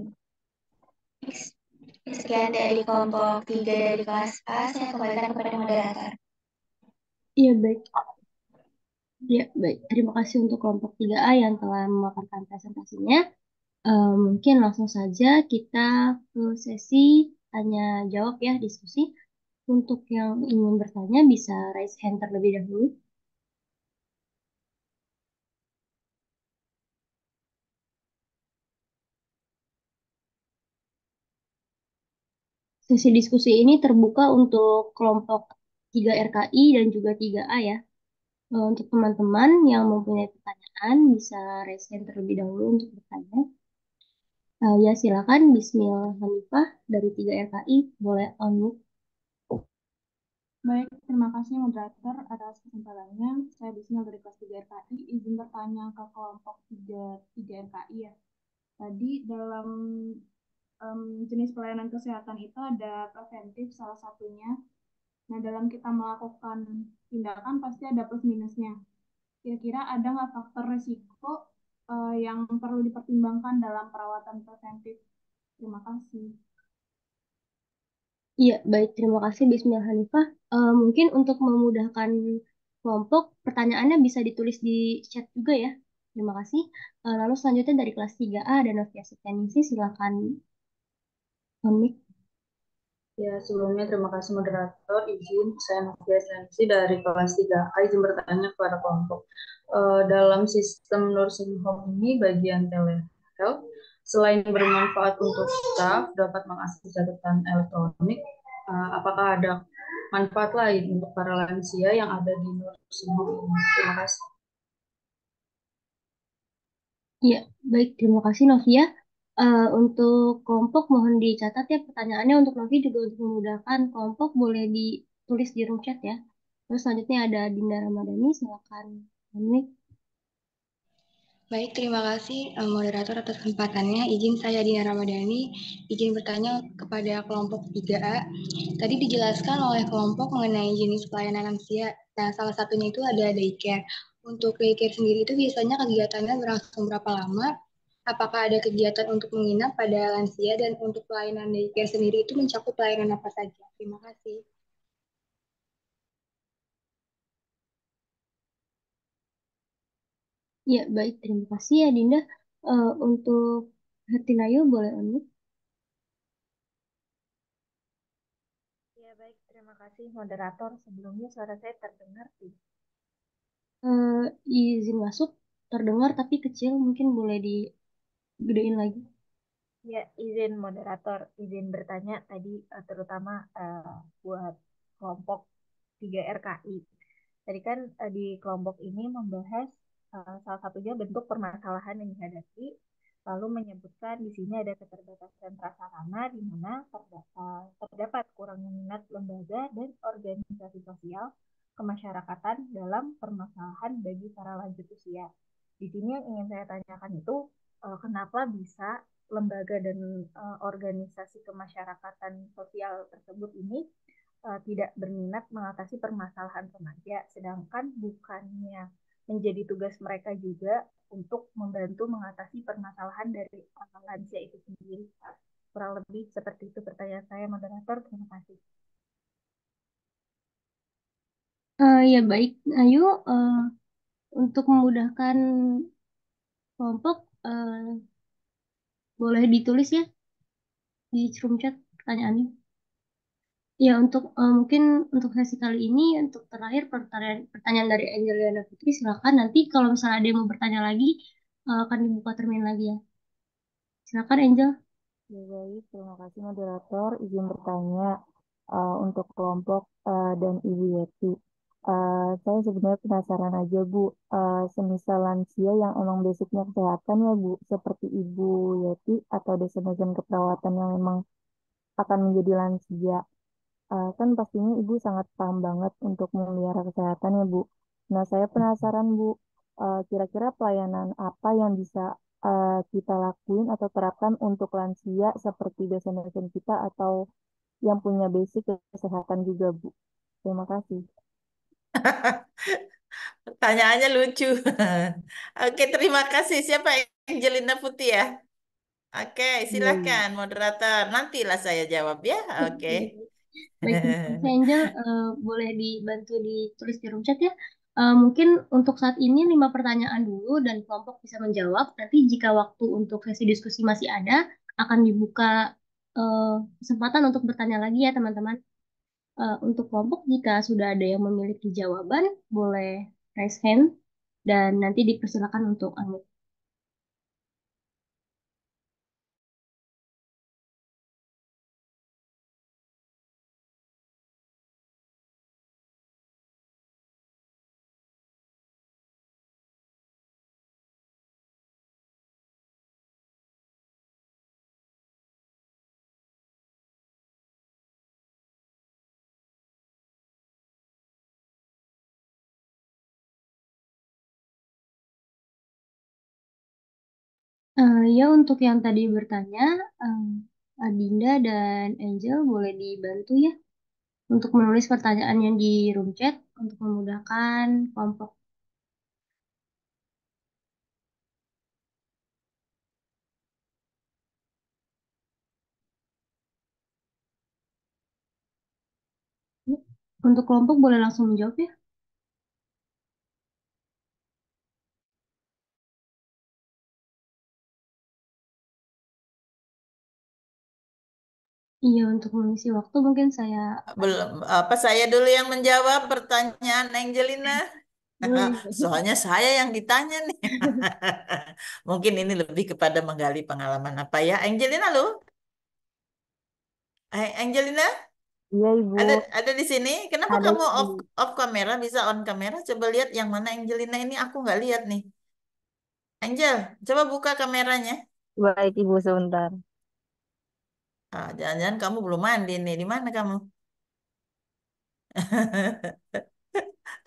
Sekian dari kelompok 3 dari kelas A, saya kembalikan kepada moderator. Iya, baik. Ya, baik. Terima kasih untuk kelompok 3A yang telah memaparkan presentasinya. Mungkin langsung saja kita ke sesi tanya jawab ya, diskusi. Untuk yang ingin bertanya bisa raise hand terlebih dahulu. Sesi diskusi ini terbuka untuk kelompok 3 RKI dan juga 3A ya. Untuk teman-teman yang mempunyai pertanyaan bisa raise hand terlebih dahulu untuk bertanya. Ya silakan Bismillah Hanifah dari 3 RKI boleh unmute. Baik, terima kasih moderator atas kesempatannya. Saya Bismil dari kelas 3 RKI. Izin bertanya ke kelompok 3 RKI ya. Tadi dalam jenis pelayanan kesehatan itu ada preventif salah satunya. Nah, dalam kita melakukan tindakan pasti ada plus minusnya. Kira-kira ada nggak faktor resiko yang perlu dipertimbangkan dalam perawatan preventif? Terima kasih. Iya, baik. Terima kasih Bismillah Hanifah. Mungkin untuk memudahkan kelompok, pertanyaannya bisa ditulis di chat juga ya. Terima kasih. Lalu selanjutnya dari kelas 3A ada Novia Septianingsih, silakan unmute. Ya, sebelumnya terima kasih moderator. Izin, saya Novia Sensi dari kelas 3A, izin bertanya kepada kelompok. Dalam sistem nursing home ini, bagian telehealth, selain bermanfaat untuk staf dapat mengakses catatan elektronik, apakah ada manfaat lain untuk para lansia yang ada di nursing home ini? Terima kasih. Iya, baik. Terima kasih Novia. Untuk kelompok mohon dicatat ya pertanyaannya untuk Novi juga untuk memudahkan kelompok boleh ditulis di room chat ya. Terus selanjutnya ada Dinda Ramadhani, silakan unmute. Baik, terima kasih moderator atas kesempatannya. Izin saya Dina Ramadhani, izin bertanya kepada kelompok 3A. Tadi dijelaskan oleh kelompok mengenai jenis pelayanan lansia. Nah, salah satunya itu ada daycare. Untuk daycare sendiri itu biasanya kegiatannya berlangsung berapa lama? Apakah ada kegiatan untuk menginap pada lansia dan untuk pelayanan daycare sendiri itu mencakup pelayanan apa saja? Terima kasih. Ya, baik. Terima kasih ya Dinda. Untuk Hertinayo boleh unmute. Ya, baik. Terima kasih moderator. Sebelumnya suara saya terdengar tidak? Izin masuk, terdengar tapi kecil, mungkin boleh digedein lagi. Ya, izin moderator, izin bertanya tadi terutama buat kelompok 3 RKI. Tadi kan di kelompok ini membahas salah satunya bentuk permasalahan yang dihadapi, lalu menyebutkan di sini ada keterbatasan prasarana di mana terdapat kurangnya minat lembaga dan organisasi sosial kemasyarakatan dalam permasalahan bagi para lanjut usia. Di sini yang ingin saya tanyakan itu kenapa bisa lembaga dan organisasi kemasyarakatan sosial tersebut ini tidak berminat mengatasi permasalahan remaja, sedangkan bukannya menjadi tugas mereka juga untuk membantu mengatasi permasalahan dari lansia itu sendiri. Kurang lebih seperti itu pertanyaan saya, moderator. Terima kasih. Ya baik, ayo untuk memudahkan kelompok boleh ditulis ya di room chat pertanyaannya. Ya untuk mungkin untuk sesi kali ini untuk terakhir pertanyaan dari Angeliana Putri silakan nanti kalau misalnya ada yang mau bertanya lagi akan dibuka termin lagi ya. Silakan Angel. Ya, baik, terima kasih moderator. Izin bertanya untuk kelompok dan Ibu Yeti. Saya sebenarnya penasaran aja Bu, semisal lansia yang emang basicnya kesehatan ya Bu, seperti Ibu Yeti atau dosen-dosen keperawatan yang memang akan menjadi lansia. Kan pastinya Ibu sangat paham banget untuk memelihara kesehatan ya Bu. Nah, saya penasaran Bu, kira-kira pelayanan apa yang bisa kita lakuin atau terapkan untuk lansia seperti dosen-dosen kita atau yang punya basic kesehatan juga, Bu. Terima kasih. Pertanyaannya lucu. Oke, terima kasih. Siapa Angelina Putih ya? Oke, Iya, iya. silakan moderator. Nantilah saya jawab ya. Oke. Baik, terima kasih Angel. Boleh dibantu ditulis di room chat ya. Mungkin untuk saat ini 5 pertanyaan dulu dan kelompok bisa menjawab. Nanti jika waktu untuk sesi diskusi masih ada, akan dibuka eh, kesempatan untuk bertanya lagi ya teman-teman. Untuk kelompok jika sudah ada yang memiliki jawaban, boleh raise hand dan nanti dipersilakan untuk unmute. Ya, untuk yang tadi bertanya, Adinda dan Angel boleh dibantu ya untuk menulis pertanyaan yang di room chat untuk memudahkan kelompok. Ya, untuk kelompok boleh langsung menjawab ya. Iya, untuk mengisi waktu mungkin saya akan Belum apa saya dulu yang menjawab pertanyaan Angelina. boleh. Soalnya saya yang ditanya nih. Mungkin ini lebih kepada menggali pengalaman apa ya. Angelina lo? Angelina? Iya, Ibu. Ada di sini. Kenapa Ada, kamu Ibu. off kamera? Bisa on kamera? Coba lihat yang mana Angelina ini. Aku nggak lihat nih. Angel, coba buka kameranya. Baik, Ibu, sebentar. Jangan-jangan kamu belum mandi nih. Di mana kamu?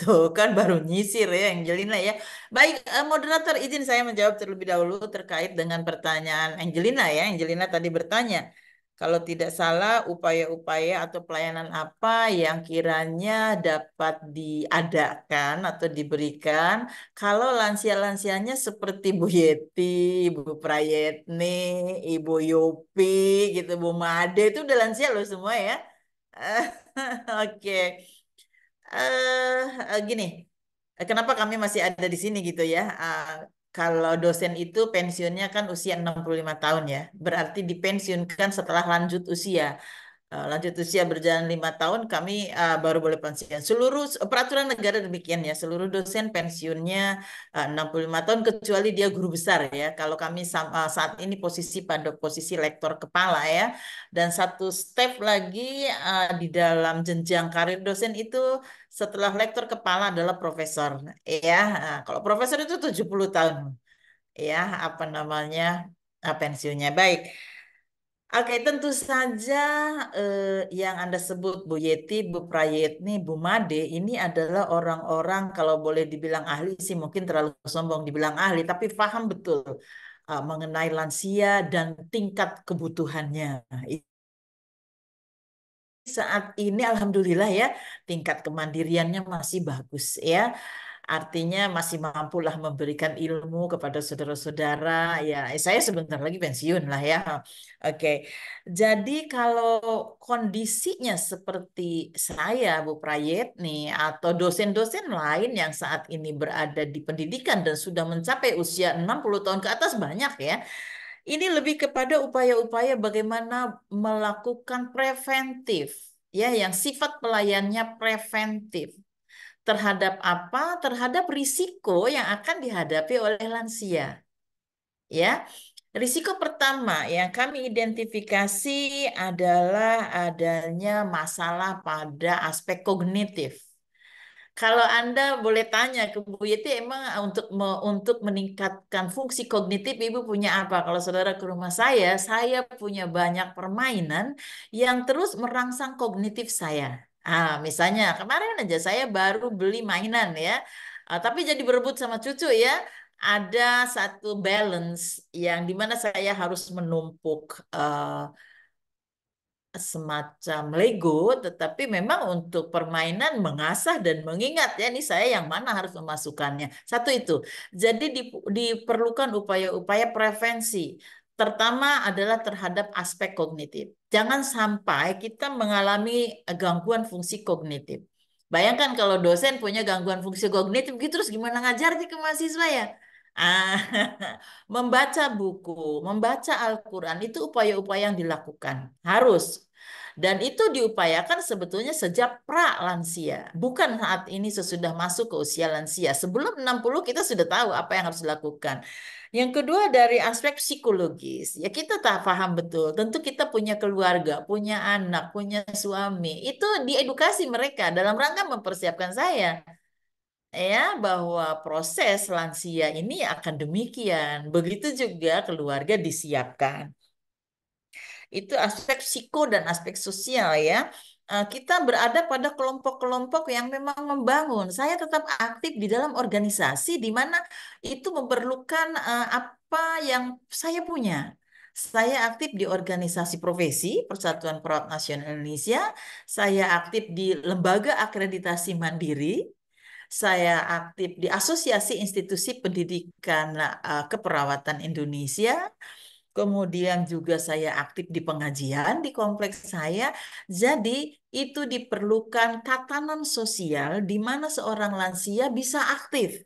Tuh kan baru nyisir ya Angelina ya. Baik, moderator izin saya menjawab terlebih dahulu terkait dengan pertanyaan Angelina ya. Angelina tadi bertanya, kalau tidak salah upaya-upaya atau pelayanan apa yang kiranya dapat diadakan atau diberikan kalau lansia-lansianya seperti Bu Yeti, Bu Prayetni, Ibu Yopi gitu, Bu Made itu udah lansia loh semua ya. Oke. Gini, kenapa kami masih ada di sini gitu ya? Kalau dosen itu pensiunnya kan usia 65 tahun ya, berarti dipensiunkan setelah lanjut usia. Lanjut usia berjalan 5 tahun, kami baru boleh pensiun. Seluruh peraturan negara demikian ya, seluruh dosen pensiunnya 65 tahun kecuali dia guru besar ya. Kalau kami saat ini posisi pada posisi lektor kepala ya. Dan satu step lagi di dalam jenjang karir dosen itu setelah lektor kepala adalah profesor ya. Kalau profesor itu 70 tahun ya, apa namanya pensiunnya. Baik. Oke, tentu saja yang Anda sebut Bu Yeti, Bu Prayetni, Bu Made ini adalah orang-orang kalau boleh dibilang ahli sih mungkin terlalu sombong dibilang ahli, tapi paham betul mengenai lansia dan tingkat kebutuhannya. Saat ini alhamdulillah ya tingkat kemandiriannya masih bagus ya. Artinya masih mampulah memberikan ilmu kepada saudara-saudara. Ya, saya sebentar lagi pensiun lah ya. Oke. Jadi kalau kondisinya seperti saya, Bu Prayetni, atau dosen-dosen lain yang saat ini berada di pendidikan dan sudah mencapai usia 60 tahun ke atas banyak ya. Ini lebih kepada upaya-upaya bagaimana melakukan preventif, ya, yang sifat pelayannya preventif. Terhadap apa? Terhadap risiko yang akan dihadapi oleh lansia. Ya, risiko pertama yang kami identifikasi adalah adanya masalah pada aspek kognitif. Kalau Anda boleh tanya ke Bu Yeti, emang untuk meningkatkan fungsi kognitif Ibu punya apa? Kalau saudara ke rumah saya punya banyak permainan yang terus merangsang kognitif saya. Misalnya kemarin aja saya baru beli mainan ya. Tapi jadi berebut sama cucu ya. Ada satu balance yang dimana saya harus menumpuk semacam Lego, tetapi memang untuk permainan mengasah dan mengingat ya, ini saya yang mana harus memasukkannya. Satu itu. Jadi diperlukan upaya-upaya prevensi. Pertama adalah terhadap aspek kognitif. Jangan sampai kita mengalami gangguan fungsi kognitif. Bayangkan kalau dosen punya gangguan fungsi kognitif gitu, terus gimana ngajarnya ke mahasiswa ya? Ah, membaca buku, membaca Al-Quran itu upaya-upaya yang dilakukan. Harus. Dan itu diupayakan sebetulnya sejak pra-lansia. Bukan saat ini sesudah masuk ke usia lansia. Sebelum 60 kita sudah tahu apa yang harus dilakukan. Yang kedua dari aspek psikologis. Ya kita tak paham betul. Tentu kita punya keluarga, punya anak, punya suami. Itu diedukasi mereka dalam rangka mempersiapkan saya ya bahwa proses lansia ini akan demikian. Begitu juga keluarga disiapkan. Itu aspek psiko dan aspek sosial ya. Kita berada pada kelompok-kelompok yang memang membangun. Saya tetap aktif di dalam organisasi di mana itu memerlukan apa yang saya punya. Saya aktif di organisasi profesi Persatuan Perawat Nasional Indonesia. Saya aktif di lembaga akreditasi mandiri. Saya aktif di Asosiasi Institusi Pendidikan Keperawatan Indonesia. Kemudian juga saya aktif di pengajian di kompleks saya. Jadi itu diperlukan tatanan sosial di mana seorang lansia bisa aktif.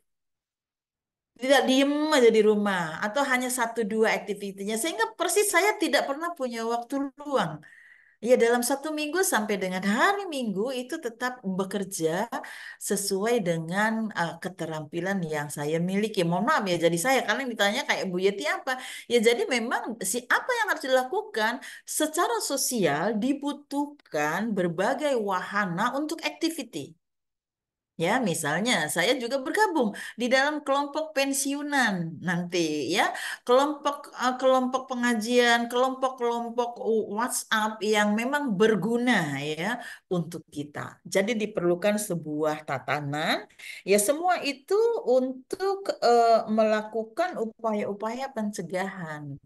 Tidak diem aja di rumah atau hanya satu dua aktivitinya. Sehingga persis saya tidak pernah punya waktu luang. Ya, dalam satu minggu sampai dengan hari Minggu itu tetap bekerja sesuai dengan keterampilan yang saya miliki. Mohon maaf ya, jadi saya karena yang ditanya kayak Bu Yeti apa? Ya, jadi memang apa yang harus dilakukan secara sosial dibutuhkan berbagai wahana untuk activity. Ya, misalnya saya juga bergabung di dalam kelompok pensiunan nanti ya, kelompok pengajian, kelompok-kelompok WhatsApp yang memang berguna ya untuk kita. Jadi diperlukan sebuah tatanan ya semua itu untuk melakukan upaya-upaya pencegahan.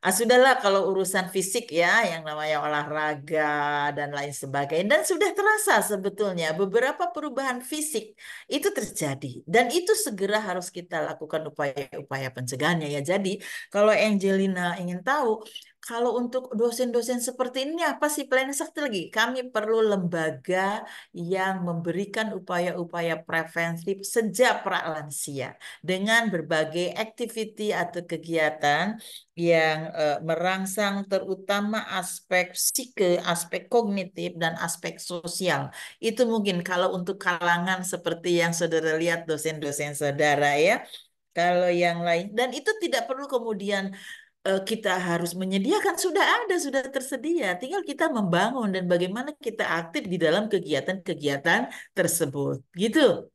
Sudahlah kalau urusan fisik ya, yang namanya olahraga dan lain sebagainya. Dan sudah terasa sebetulnya beberapa perubahan fisik itu terjadi. Dan itu segera harus kita lakukan upaya-upaya pencegahannya ya. Jadi kalau Angelina ingin tahu, kalau untuk dosen-dosen seperti ini apa sih pelayanan satu lagi? Kami perlu lembaga yang memberikan upaya-upaya preventif sejak pralansia dengan berbagai activity atau kegiatan yang merangsang terutama aspek psike, aspek kognitif, dan aspek sosial. Itu mungkin kalau untuk kalangan seperti yang saudara lihat dosen-dosen saudara ya. Kalau yang lain, dan itu tidak perlu kemudian kita harus menyediakan, sudah ada, sudah tersedia. Tinggal kita membangun dan bagaimana kita aktif di dalam kegiatan-kegiatan tersebut. Gitu.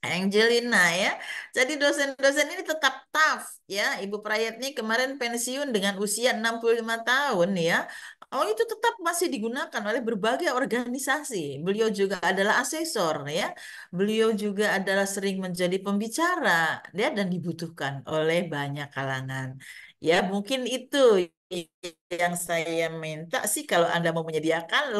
Angelina ya. Jadi dosen-dosen ini tetap tough ya. Ibu Prayatni kemarin pensiun dengan usia 65 tahun ya. Oh itu tetap masih digunakan oleh berbagai organisasi. Beliau juga adalah asesor ya. Beliau juga adalah sering menjadi pembicara ya dan dibutuhkan oleh banyak kalangan. Ya mungkin itu yang saya minta sih kalau Anda mau menyediakan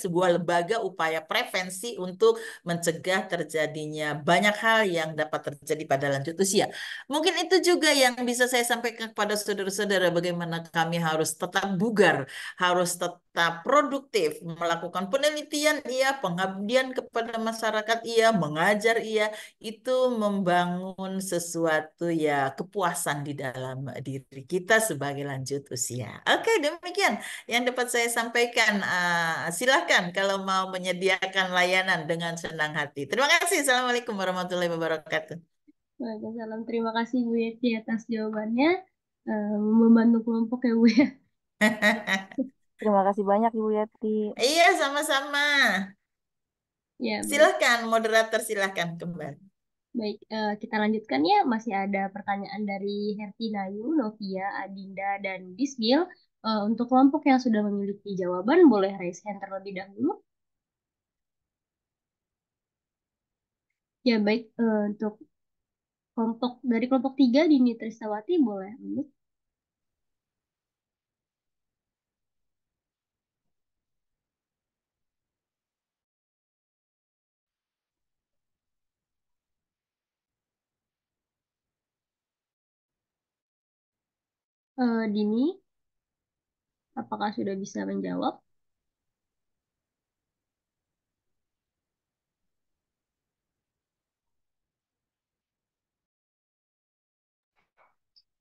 sebuah lembaga upaya prevensi untuk mencegah terjadinya banyak hal yang dapat terjadi pada lanjut usia. Mungkin itu juga yang bisa saya sampaikan kepada saudara-saudara bagaimana kami harus tetap bugar, harus tetap produktif, melakukan penelitian iya, pengabdian kepada masyarakat iya, mengajar iya, itu membangun sesuatu ya kepuasan di dalam diri kita sebagai lanjut usia. Oke, demikian yang dapat saya sampaikan. Silahkan kalau mau menyediakan layanan dengan senang hati. Terima kasih. Assalamualaikum warahmatullahi wabarakatuh. Waalaikumsalam. Terima kasih Bu Yeti atas jawabannya. Membantu kelompok ya Bu ya. Terima kasih banyak Ibu Yeti. Iya, sama-sama. Ya, baik. Silahkan, moderator silahkan kembali. Baik, kita lanjutkan ya. Masih ada pertanyaan dari Hertinayu, Novia, Adinda, dan Bismil. Untuk kelompok yang sudah memiliki jawaban, boleh raise hand terlebih dahulu. Ya baik, untuk kelompok 3 Dini Trisawati boleh unmute. Dini, apakah sudah bisa menjawab?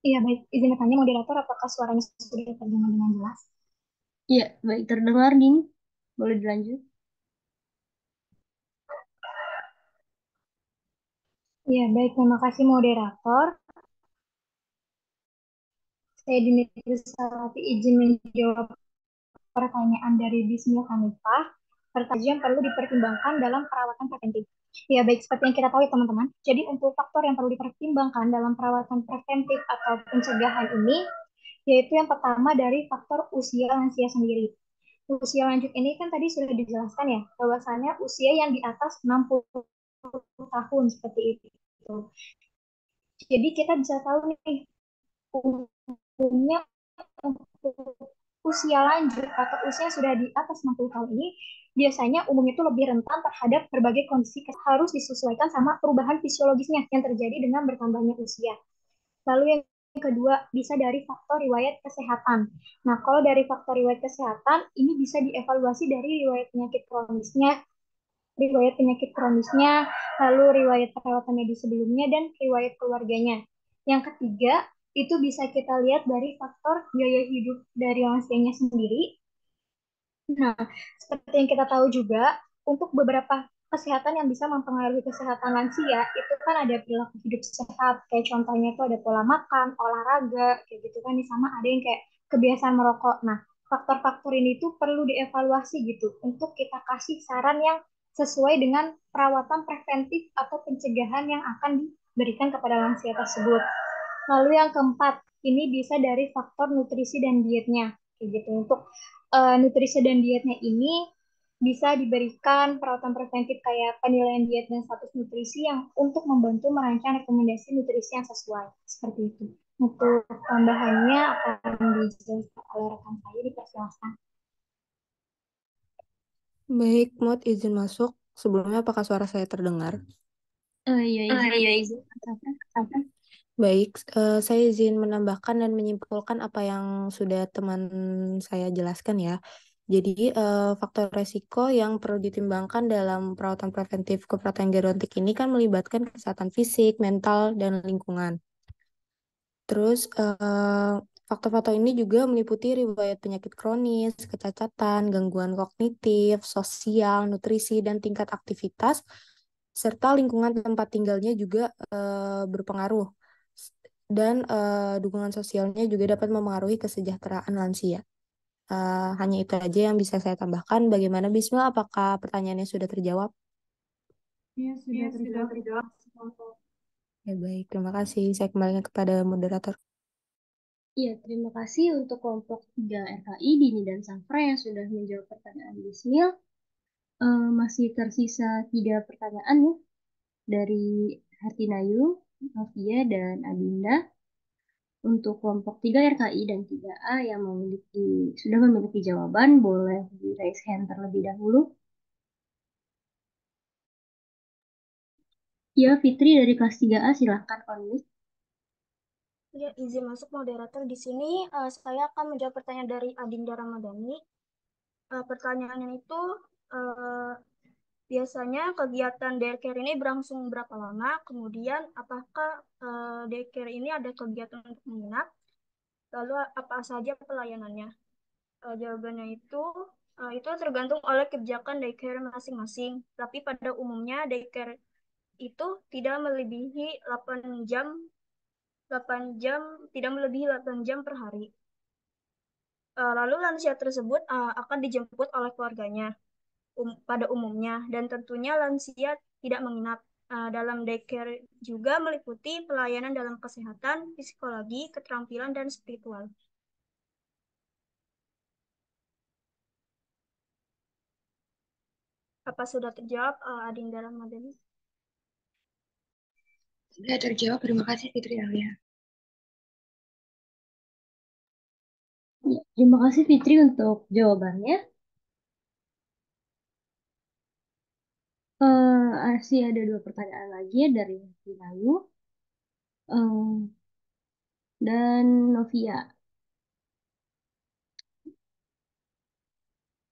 Iya, baik. Izin bertanya, moderator, apakah suaranya sudah terdengar dengan jelas? Iya, baik terdengar Dini. Boleh dilanjut. Iya, baik. Terima kasih, moderator. Saya Dimitri Trisawati izin menjawab pertanyaan dari Bismil Hanifah. Pertanyaan yang perlu dipertimbangkan dalam perawatan preventif. Ya, baik. Seperti yang kita tahu ya, teman-teman. Jadi, untuk faktor yang perlu dipertimbangkan dalam perawatan preventif atau pencegahan ini, yaitu yang pertama dari faktor usia lansia sendiri. Usia lanjut ini kan tadi sudah dijelaskan ya, bahwasannya usia yang di atas 60 tahun seperti itu. Jadi kita bisa tahu nih, umumnya untuk usia lanjut atau usia yang sudah di atas 60 tahun ini, biasanya umumnya itu lebih rentan terhadap berbagai kondisi harus disesuaikan sama perubahan fisiologisnya yang terjadi dengan bertambahnya usia. Lalu yang kedua, bisa dari faktor riwayat kesehatan. Nah, kalau dari faktor riwayat kesehatan, ini bisa dievaluasi dari riwayat penyakit kronisnya, lalu riwayat perawatan medis sebelumnya, dan riwayat keluarganya. Yang ketiga, itu bisa kita lihat dari faktor biaya hidup dari lansianya sendiri. Nah, seperti yang kita tahu juga, untuk beberapa kesehatan yang bisa mempengaruhi kesehatan lansia, itu kan ada perilaku hidup sehat, kayak contohnya itu ada pola makan, olahraga, kayak gitu kan, sama ada yang kayak kebiasaan merokok. Nah, faktor-faktor ini tuh perlu dievaluasi gitu, untuk kita kasih saran yang sesuai dengan perawatan preventif atau pencegahan yang akan diberikan kepada lansia tersebut. Lalu yang keempat, ini bisa dari faktor nutrisi dan dietnya. Kayak gitu. Untuk nutrisi dan dietnya ini bisa diberikan perawatan preventif kayak penilaian diet dan status nutrisi yang untuk membantu merancang rekomendasi nutrisi yang sesuai. Seperti itu. Untuk tambahannya akan dijelaskan oleh rekan saya, dipersilakan. Baik, Mod izin masuk. Sebelumnya apakah suara saya terdengar? Iya, izin. Baik, saya izin menambahkan dan menyimpulkan apa yang sudah teman saya jelaskan ya. Jadi, faktor resiko yang perlu ditimbangkan dalam perawatan preventif keperawatan gerontik ini kan melibatkan kesehatan fisik, mental, dan lingkungan. Terus, faktor-faktor ini juga meliputi riwayat penyakit kronis, kecacatan, gangguan kognitif, sosial, nutrisi, dan tingkat aktivitas, serta lingkungan tempat tinggalnya juga berpengaruh. Dan dukungan sosialnya juga dapat memengaruhi kesejahteraan lansia. Hanya itu aja yang bisa saya tambahkan. Bagaimana Bismil? Apakah pertanyaannya sudah terjawab? Ya, sudah terjawab. Ya, baik, terima kasih. Saya kembalikan kepada moderator. Iya, terima kasih untuk kelompok 3 RKI, Dini dan Safra yang sudah menjawab pertanyaan Bismil. Masih tersisa 3 pertanyaan ya, dari Hartinayu, Novia, dan Adinda. Untuk kelompok 3 RKI dan 3A yang sudah memiliki jawaban, boleh di raise hand terlebih dahulu. Ya, Fitri dari kelas 3A, silahkan on. Ya, izin masuk moderator di sini. Saya akan menjawab pertanyaan dari Adinda Ramadhani. Pertanyaannya itu, biasanya kegiatan daycare ini berlangsung berapa lama? Kemudian, apakah daycare ini ada kegiatan untuk menginap? Lalu, apa saja pelayanannya? Jawabannya itu tergantung oleh kebijakan daycare masing-masing. Tapi pada umumnya daycare itu tidak melebihi 8 jam 8 jam, tidak melebihi 8 jam per hari. Lalu lansia tersebut akan dijemput oleh keluarganya pada umumnya, dan tentunya lansia tidak menginap. Dalam daycare juga meliputi pelayanan dalam kesehatan, psikologi, keterampilan, dan spiritual. Apa sudah terjawab, Adinda Ramadhani? Sudah terjawab. Terima kasih Fitri Alia. Ya, terima kasih Fitri untuk jawabannya. Masih ada dua pertanyaan lagi ya dari Ayu dan Novia.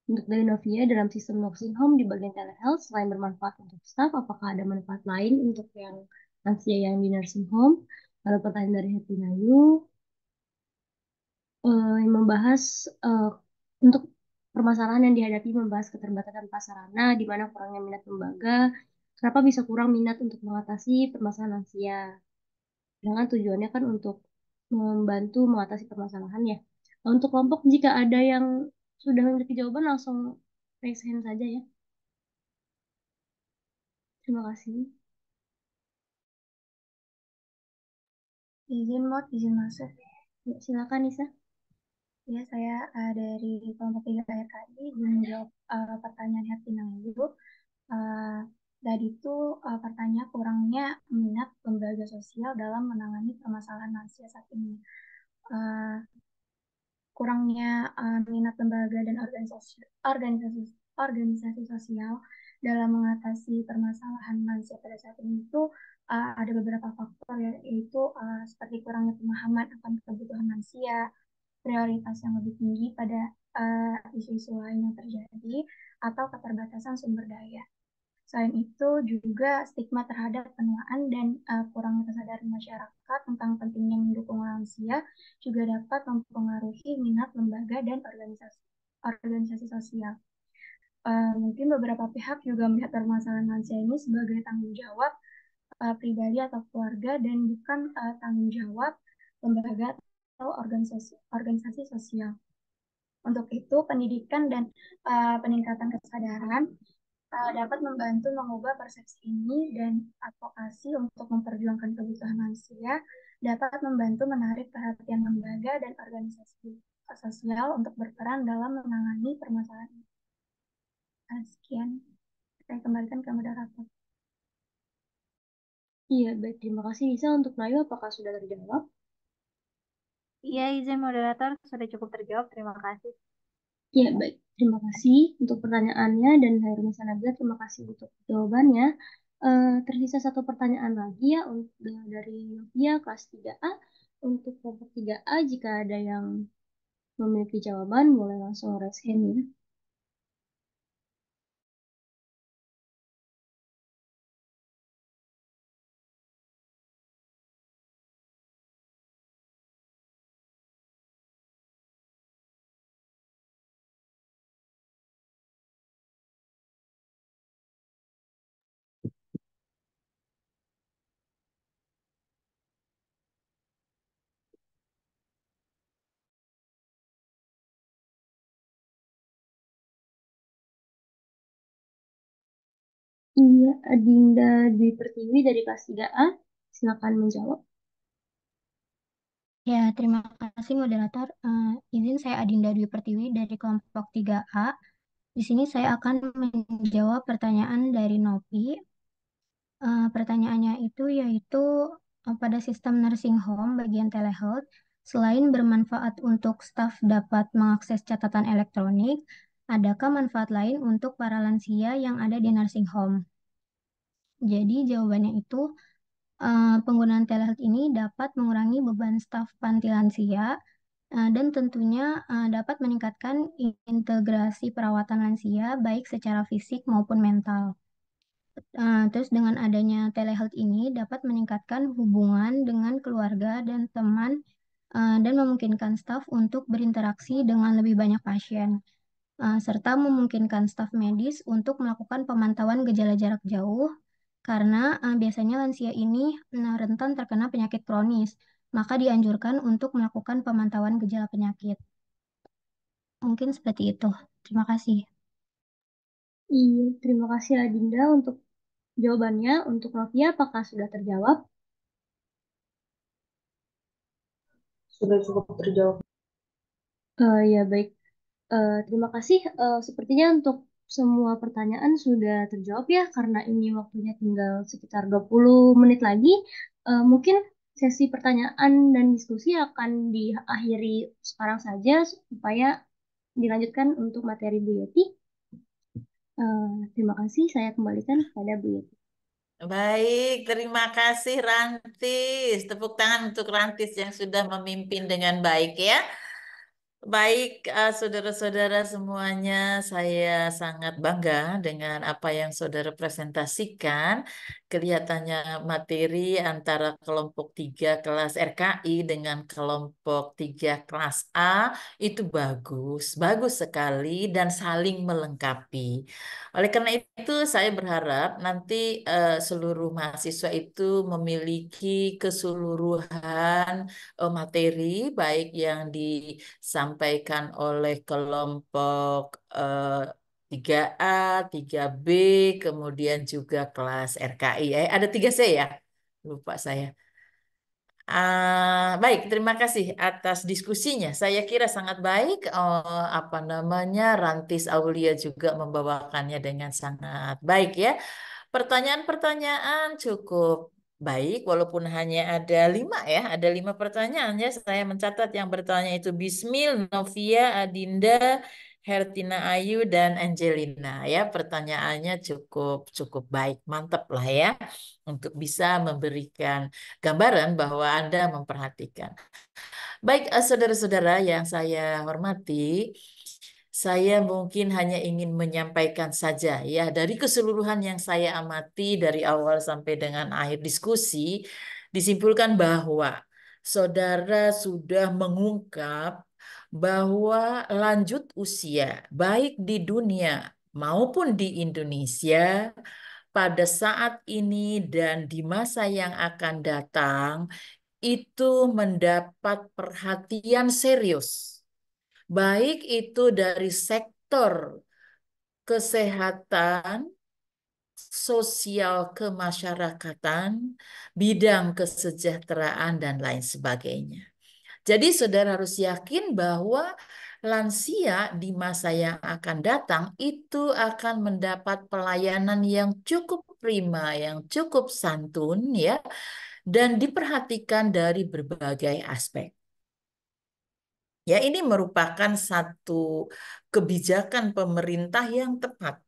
Untuk dari Novia, dalam sistem nursing home di bagian telehealth, selain bermanfaat untuk staff, apakah ada manfaat lain untuk yang lansia yang di nursing home? Lalu pertanyaan dari Ayu yang membahas eh, untuk permasalahan yang dihadapi, membahas keterbatasan prasarana, di mana kurangnya minat lembaga, kenapa bisa kurang minat untuk mengatasi permasalahan lansia. Dengan tujuannya kan untuk membantu mengatasi permasalahan ya. Nah, untuk kelompok, jika ada yang sudah memiliki jawaban, langsung raise hand saja ya. Terima kasih. Izin masuk. Ya, silakan Nisa. Ya, saya dari kelompok 3 KRKI menjawab pertanyaan Hertina dulu. Tadi itu pertanyaan kurangnya minat lembaga sosial dalam menangani permasalahan lansia saat ini. Kurangnya minat lembaga dan organisasi sosial dalam mengatasi permasalahan lansia pada saat ini itu ada beberapa faktor, yaitu seperti kurangnya pemahaman akan kebutuhan lansia, prioritas yang lebih tinggi pada isu-isu lain yang terjadi, atau keterbatasan sumber daya. Selain itu juga stigma terhadap penuaan dan kurangnya kesadaran masyarakat tentang pentingnya mendukung lansia juga dapat mempengaruhi minat lembaga dan organisasi sosial. Mungkin beberapa pihak juga melihat permasalahan lansia ini sebagai tanggung jawab pribadi atau keluarga dan bukan tanggung jawab lembaga atau organisasi sosial. Untuk itu, pendidikan dan peningkatan kesadaran dapat membantu mengubah persepsi ini, dan advokasi untuk memperjuangkan kebutuhan lansia dapat membantu menarik perhatian lembaga dan organisasi sosial untuk berperan dalam menangani permasalahan ini. Sekian, saya kembalikan ke moderator. Iya, baik. Terima kasih Nisa. Untuk Nayu, apakah sudah terjawab? Iya, izin moderator, sudah cukup terjawab. Terima kasih. Ya, baik. Terima kasih untuk pertanyaannya, dan Hairunisa Nabila, terima kasih untuk jawabannya. Tersisa satu pertanyaan lagi ya dari Novia kelas 3A. Untuk kelompok 3A, jika ada yang memiliki jawaban, boleh langsung raise hand ya. Iya, Adinda Dwi Pertiwi dari kelas 3A. Silakan menjawab. Ya, terima kasih moderator. Izin, saya Adinda Dwi Pertiwi dari kelompok 3A. Di sini saya akan menjawab pertanyaan dari Nopi. Pertanyaannya itu yaitu pada sistem nursing home bagian telehealth, selain bermanfaat untuk staf dapat mengakses catatan elektronik, adakah manfaat lain untuk para lansia yang ada di nursing home? Jadi jawabannya itu penggunaan telehealth ini dapat mengurangi beban staf panti lansia dan tentunya dapat meningkatkan integrasi perawatan lansia baik secara fisik maupun mental. Terus dengan adanya telehealth ini dapat meningkatkan hubungan dengan keluarga dan teman dan memungkinkan staf untuk berinteraksi dengan lebih banyak pasien, serta memungkinkan staf medis untuk melakukan pemantauan gejala jarak jauh karena biasanya lansia ini rentan terkena penyakit kronis, maka dianjurkan untuk melakukan pemantauan gejala penyakit. Mungkin seperti itu. Terima kasih. Iya, terima kasih Adinda untuk jawabannya. Untuk Novia, apakah sudah terjawab? Sudah cukup terjawab. Ya, baik. Terima kasih. Sepertinya untuk semua pertanyaan sudah terjawab ya, karena ini waktunya tinggal sekitar 20 menit lagi. Mungkin sesi pertanyaan dan diskusi akan diakhiri sekarang saja supaya dilanjutkan untuk materi Bu Yeti. Terima kasih, saya kembalikan kepada Bu Yeti. Baik, terima kasih Rantis. Tepuk tangan untuk Rantis yang sudah memimpin dengan baik ya. Baik, saudara-saudara semuanya, saya sangat bangga dengan apa yang saudara presentasikan. Kelihatannya materi antara kelompok 3 kelas RKI dengan kelompok 3 kelas A itu bagus, bagus sekali dan saling melengkapi. Oleh karena itu, saya berharap nanti seluruh mahasiswa itu memiliki keseluruhan materi, baik yang disampaikan oleh kelompok 3A, 3B, kemudian juga kelas RKI. Ada 3C ya? Lupa saya. Baik, terima kasih atas diskusinya. Saya kira sangat baik. Apa namanya, Rantis Aulia juga membawakannya dengan sangat baik ya. Pertanyaan-pertanyaan cukup baik, walaupun hanya ada 5 ya. Ada 5 pertanyaan ya. Saya mencatat yang bertanya itu Bismil, Novia, Adinda, Hertina Ayu, dan Angelina ya. Pertanyaannya cukup cukup baik, mantap lah ya, untuk bisa memberikan gambaran bahwa Anda memperhatikan. Baik, saudara-saudara yang saya hormati, saya mungkin hanya ingin menyampaikan saja ya, dari keseluruhan yang saya amati dari awal sampai dengan akhir diskusi, disimpulkan bahwa saudara sudah mengungkap bahwa lanjut usia baik di dunia maupun di Indonesia pada saat ini dan di masa yang akan datang itu mendapat perhatian serius, baik itu dari sektor kesehatan, sosial kemasyarakatan, bidang kesejahteraan, dan lain sebagainya. Jadi saudara harus yakin bahwa lansia di masa yang akan datang itu akan mendapat pelayanan yang cukup prima, yang cukup santun ya, dan diperhatikan dari berbagai aspek. Ya, ini merupakan satu kebijakan pemerintah yang tepat.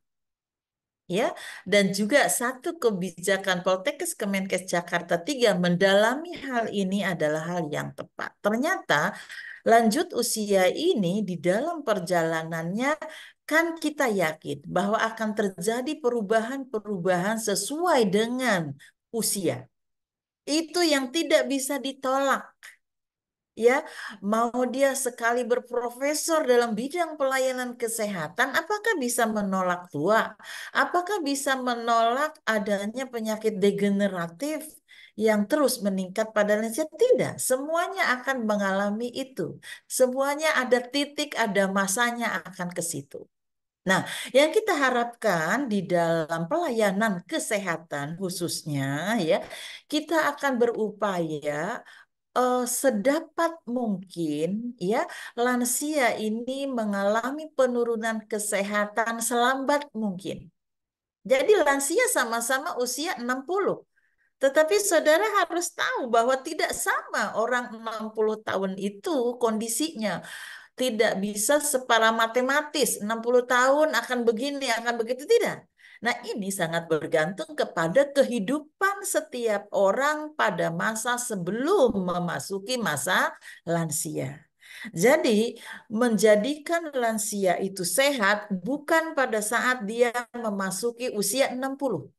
Ya, dan juga satu kebijakan Poltekkes Kemenkes Jakarta 3 mendalami hal ini adalah hal yang tepat. Ternyata lanjut usia ini di dalam perjalanannya kan kita yakin bahwa akan terjadi perubahan-perubahan sesuai dengan usia. Itu yang tidak bisa ditolak. Ya, mau dia sekali berprofesor dalam bidang pelayanan kesehatan, apakah bisa menolak tua? Apakah bisa menolak adanya penyakit degeneratif yang terus meningkat pada lansia? Tidak, semuanya akan mengalami itu. Semuanya ada titik, ada masanya akan ke situ. Nah, yang kita harapkan di dalam pelayanan kesehatan khususnya ya, kita akan berupaya sedapat mungkin ya lansia ini mengalami penurunan kesehatan selambat mungkin. Jadi lansia sama-sama usia 60. Tetapi saudara harus tahu bahwa tidak sama orang 60 tahun itu kondisinya. Tidak bisa secara matematis 60 tahun akan begini, akan begitu, tidak. Nah, ini sangat bergantung kepada kehidupan setiap orang pada masa sebelum memasuki masa lansia. Jadi, menjadikan lansia itu sehat bukan pada saat dia memasuki usia 60.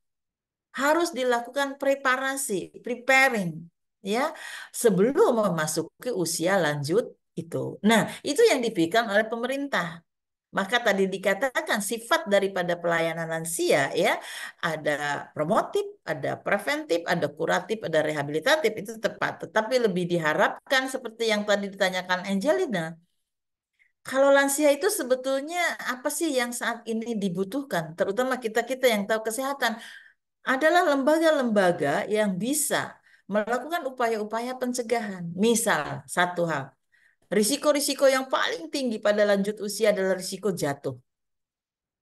Harus dilakukan preparing ya, sebelum memasuki usia lanjut itu. Nah, itu yang dipikirkan oleh pemerintah. Maka tadi dikatakan sifat daripada pelayanan lansia ya, ada promotif, ada preventif, ada kuratif, ada rehabilitatif, itu tepat. Tetapi lebih diharapkan seperti yang tadi ditanyakan Angelina. Kalau lansia itu sebetulnya apa sih yang saat ini dibutuhkan? Terutama kita-kita yang tahu kesehatan, adalah lembaga-lembaga yang bisa melakukan upaya-upaya pencegahan. Misal, satu hal, risiko-risiko yang paling tinggi pada lanjut usia adalah risiko jatuh.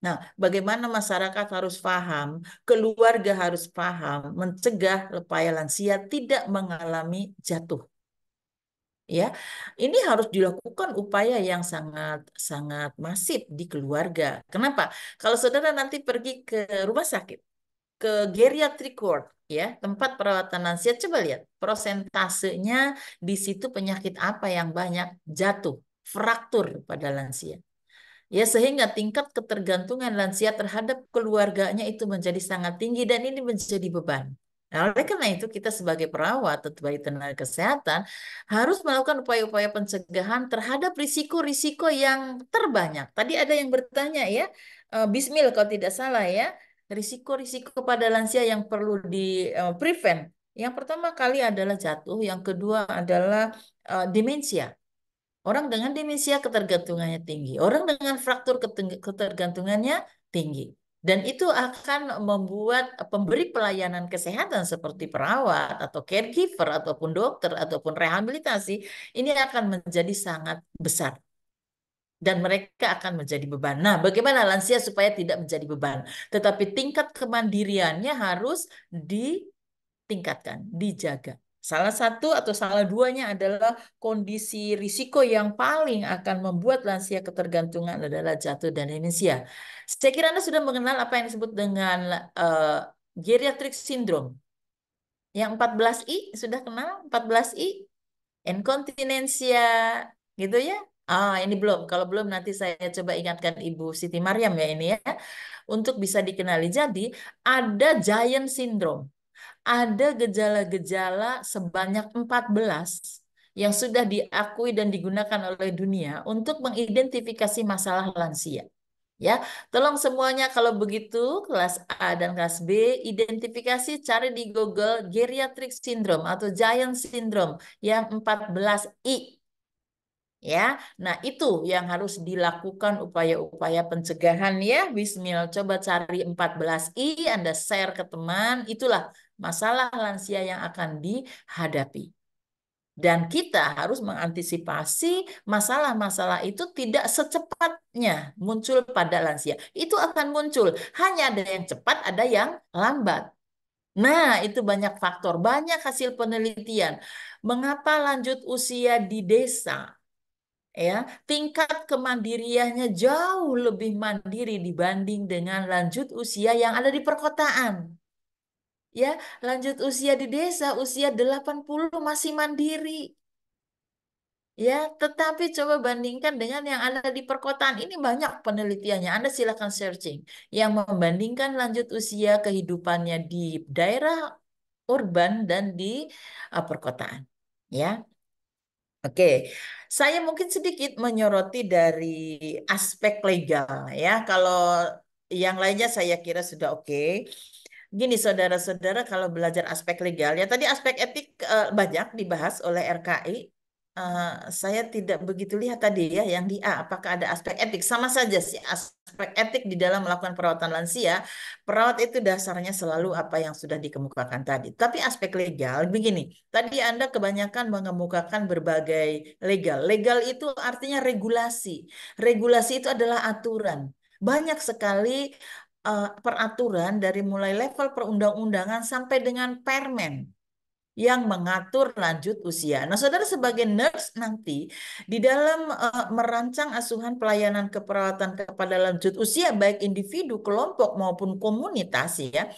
Nah, bagaimana masyarakat harus paham, keluarga harus paham, mencegah supaya lansia tidak mengalami jatuh. Ya, ini harus dilakukan upaya yang sangat sangat masif di keluarga. Kenapa? Kalau saudara nanti pergi ke rumah sakit, ke geriatric ward, ya, tempat perawatan lansia, coba lihat prosentasenya di situ penyakit apa yang banyak jatuh, fraktur pada lansia. Ya, sehingga tingkat ketergantungan lansia terhadap keluarganya itu menjadi sangat tinggi dan ini menjadi beban. Nah, oleh karena itu kita sebagai perawat atau sebagai tenaga kesehatan harus melakukan upaya-upaya pencegahan terhadap risiko-risiko yang terbanyak. Tadi ada yang bertanya ya, Bismil kalau tidak salah ya, risiko-risiko pada lansia yang perlu di prevent. Yang pertama kali adalah jatuh, yang kedua adalah demensia. Orang dengan demensia ketergantungannya tinggi. Orang dengan fraktur ketergantungannya tinggi. Dan itu akan membuat pemberi pelayanan kesehatan seperti perawat atau caregiver ataupun dokter ataupun rehabilitasi ini akan menjadi sangat besar. Dan mereka akan menjadi beban. Nah, bagaimana lansia supaya tidak menjadi beban? Tetapi tingkat kemandiriannya harus ditingkatkan, dijaga. Salah satu atau salah duanya adalah kondisi risiko yang paling akan membuat lansia ketergantungan adalah jatuh dan demensia. Saya kira Anda sudah mengenal apa yang disebut dengan geriatric syndrome. Yang 14I, sudah kenal 14I? Inkontinensia, gitu ya. Ini belum. Kalau belum nanti saya coba ingatkan Ibu Siti Maryam ya ini ya. Untuk bisa dikenali. Jadi ada giant syndrome. Ada gejala-gejala sebanyak 14 yang sudah diakui dan digunakan oleh dunia untuk mengidentifikasi masalah lansia. Ya, tolong semuanya kalau begitu kelas A dan kelas B identifikasi cari di Google geriatric syndrome atau giant syndrome yang 14I. Ya, nah itu yang harus dilakukan upaya-upaya pencegahan ya. Bismil, coba cari 14I, Anda share ke teman, itulah masalah lansia yang akan dihadapi. Dan kita harus mengantisipasi masalah-masalah itu tidak secepatnya muncul pada lansia. Itu akan muncul, hanya ada yang cepat, ada yang lambat. Nah, itu banyak faktor, banyak hasil penelitian. Mengapa lanjut usia di desa ya tingkat kemandiriannya jauh lebih mandiri dibanding dengan lanjut usia yang ada di perkotaan. Ya, lanjut usia di desa usia 80 masih mandiri. Ya, tetapi coba bandingkan dengan yang ada di perkotaan. Ini banyak penelitiannya. Anda silakan searching yang membandingkan lanjut usia kehidupannya di daerah urban dan di perkotaan. Ya. Oke, saya mungkin sedikit menyoroti dari aspek legal ya. Kalau yang lainnya saya kira sudah oke. Gini saudara-saudara kalau belajar aspek legal ya tadi aspek etik banyak dibahas oleh RKI. Eh, saya tidak begitu lihat tadi ya yang di A apakah ada aspek etik sama saja sih aspek etik di dalam melakukan perawatan lansia. Perawat itu dasarnya selalu apa yang sudah dikemukakan tadi. Tapi aspek legal begini. Tadi Anda kebanyakan mengemukakan berbagai legal. Legal itu artinya regulasi. Regulasi itu adalah aturan. Banyak sekali peraturan dari mulai level perundang-undangan sampai dengan permen yang mengatur lanjut usia. Nah, saudara sebagai nurse nanti di dalam merancang asuhan pelayanan keperawatan kepada lanjut usia baik individu, kelompok maupun komunitas ya,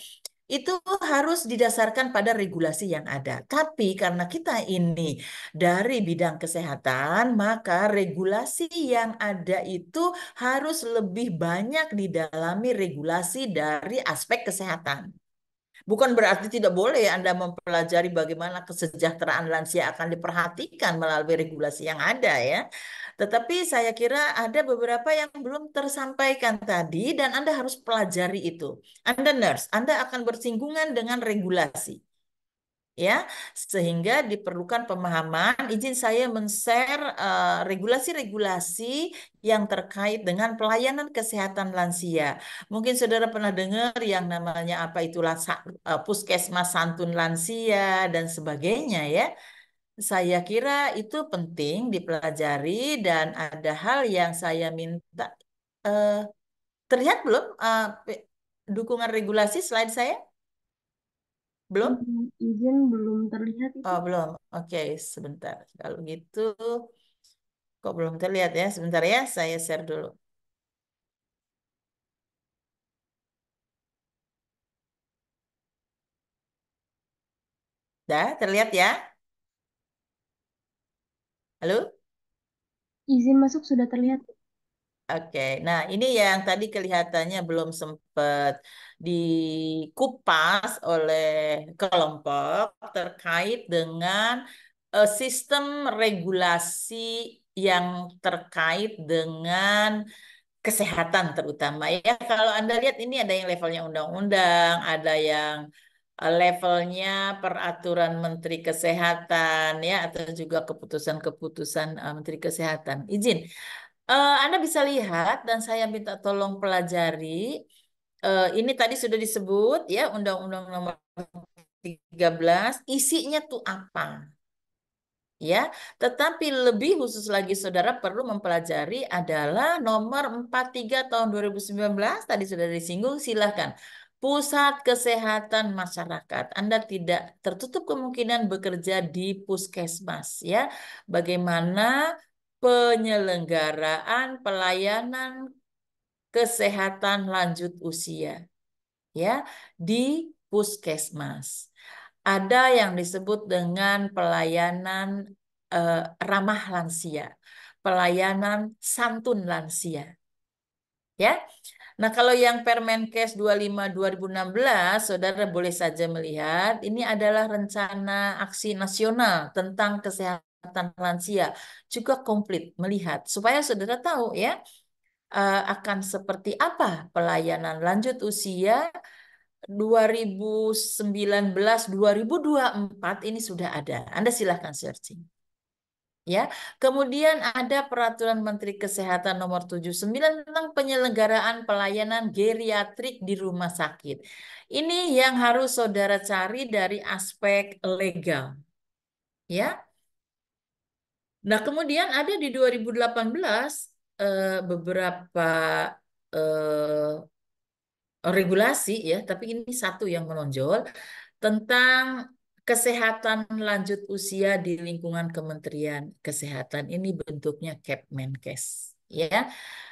itu harus didasarkan pada regulasi yang ada. Tapi karena kita ini dari bidang kesehatan, maka regulasi yang ada itu harus lebih banyak didalami regulasi dari aspek kesehatan. Bukan berarti tidak boleh Anda mempelajari bagaimana kesejahteraan lansia akan diperhatikan melalui regulasi yang ada ya. Tetapi saya kira ada beberapa yang belum tersampaikan tadi dan Anda harus pelajari itu. Anda nurse, Anda akan bersinggungan dengan regulasi. Ya, sehingga diperlukan pemahaman. Izin saya men-share regulasi-regulasi yang terkait dengan pelayanan kesehatan lansia. Mungkin saudara pernah dengar yang namanya apa itulah puskesmas santun lansia dan sebagainya ya. Saya kira itu penting dipelajari dan ada hal yang saya minta. Terlihat belum dukungan regulasi slide saya? Belum? Izin belum terlihat itu. Oh, belum. Oke, sebentar. Kalau gitu, kok belum terlihat ya? Sebentar ya, saya share dulu. Dah, terlihat ya? Halo? Izin masuk sudah terlihat. Oke, nah ini yang tadi kelihatannya belum sempat dikupas oleh kelompok terkait dengan sistem regulasi yang terkait dengan kesehatan terutama ya. Kalau Anda lihat ini ada yang levelnya undang-undang, ada yang levelnya peraturan Menteri Kesehatan ya, atau juga keputusan-keputusan Menteri Kesehatan. Izin. Anda bisa lihat dan saya minta tolong pelajari. Ini tadi sudah disebut ya Undang-Undang Nomor 13. Isinya tuh apa? Ya, tetapi lebih khusus lagi saudara perlu mempelajari adalah nomor 43 tahun 2019 tadi sudah disinggung, silahkan. Pusat Kesehatan Masyarakat. Anda tidak tertutup kemungkinan bekerja di puskesmas ya. Bagaimana penyelenggaraan pelayanan kesehatan lanjut usia ya di puskesmas. Ada yang disebut dengan pelayanan ramah lansia, pelayanan santun lansia. Ya. Nah, kalau yang Permenkes 25 2016, saudara boleh saja melihat ini adalah rencana aksi nasional tentang kesehatan lansia, juga komplit melihat supaya saudara tahu ya akan seperti apa pelayanan lanjut usia 2019-2024 ini sudah ada. Anda silahkan searching. Ya, kemudian ada Peraturan Menteri Kesehatan Nomor 79 tentang penyelenggaraan pelayanan geriatrik di rumah sakit. Ini yang harus saudara cari dari aspek legal. Ya. Nah, kemudian ada di 2018 beberapa regulasi ya, tapi ini satu yang menonjol tentang kesehatan lanjut usia di lingkungan Kementerian Kesehatan. Ini bentuknya Kepmenkes ya.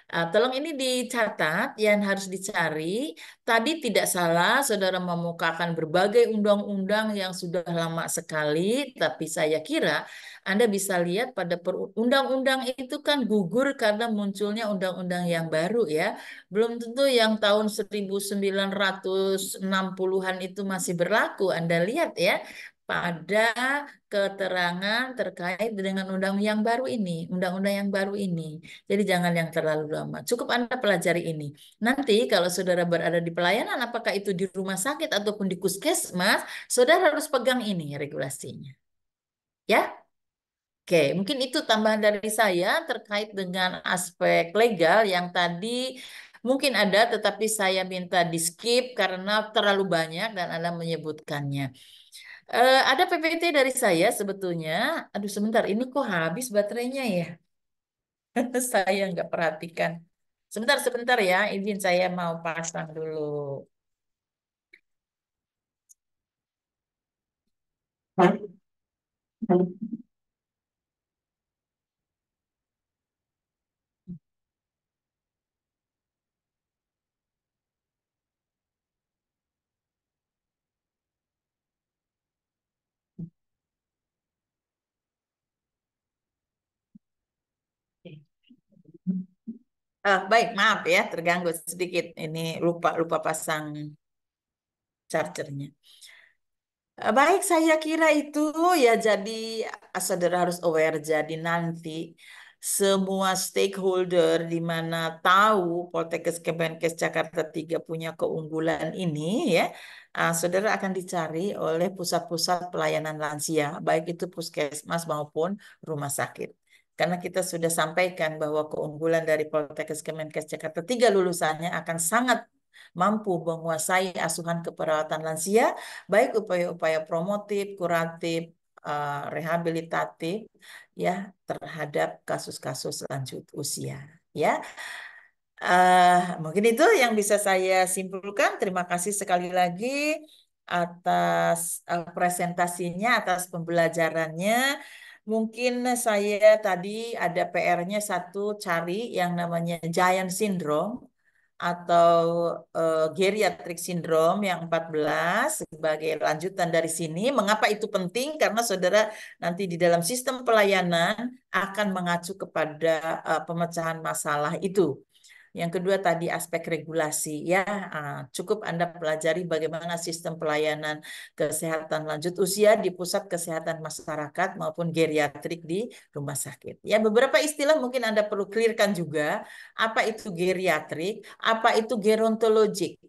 Tolong ini dicatat yang harus dicari. Tadi tidak salah saudara memukakan berbagai undang-undang yang sudah lama sekali, tapi saya kira Anda bisa lihat pada undang-undang itu kan gugur karena munculnya undang-undang yang baru ya. Belum tentu yang tahun 1960-an itu masih berlaku. Anda lihat ya pada keterangan terkait dengan undang yang baru ini, undang-undang yang baru ini. Jadi jangan yang terlalu lama. Cukup Anda pelajari ini. Nanti kalau saudara berada di pelayanan, apakah itu di rumah sakit ataupun di puskesmas, saudara harus pegang ini regulasinya. Ya? Oke, mungkin itu tambahan dari saya terkait dengan aspek legal yang tadi mungkin ada, tetapi saya minta di skip karena terlalu banyak dan Anda menyebutkannya. Ada PPT dari saya sebetulnya. Aduh, sebentar, ini kok habis baterainya ya? Saya nggak perhatikan. Sebentar ya, izin saya mau pasang dulu. Baik, maaf ya, terganggu sedikit. Ini lupa pasang chargernya. Baik, saya kira itu ya jadi saudara harus aware jadi nanti semua stakeholder di mana tahu Poltekkes Kemenkes Jakarta 3 punya keunggulan ini ya, saudara akan dicari oleh pusat-pusat pelayanan lansia, baik itu puskesmas maupun rumah sakit. Karena kita sudah sampaikan bahwa keunggulan dari Poltekkes Kemenkes Jakarta 3 lulusannya akan sangat mampu menguasai asuhan keperawatan lansia, baik upaya-upaya promotif, kuratif, rehabilitatif ya terhadap kasus-kasus lanjut usia ya. Mungkin itu yang bisa saya simpulkan. Terima kasih sekali lagi atas presentasinya, atas pembelajarannya. Mungkin saya tadi ada PR-nya satu, cari yang namanya Giant Syndrome atau geriatric syndrome yang 14 sebagai lanjutan dari sini. Mengapa itu penting? Karena saudara nanti di dalam sistem pelayanan akan mengacu kepada pemecahan masalah itu. Yang kedua tadi aspek regulasi ya, cukup Anda pelajari bagaimana sistem pelayanan kesehatan lanjut usia di pusat kesehatan masyarakat maupun geriatrik di rumah sakit. Ya, beberapa istilah mungkin Anda perlu clearkan juga, apa itu geriatrik, apa itu gerontologik.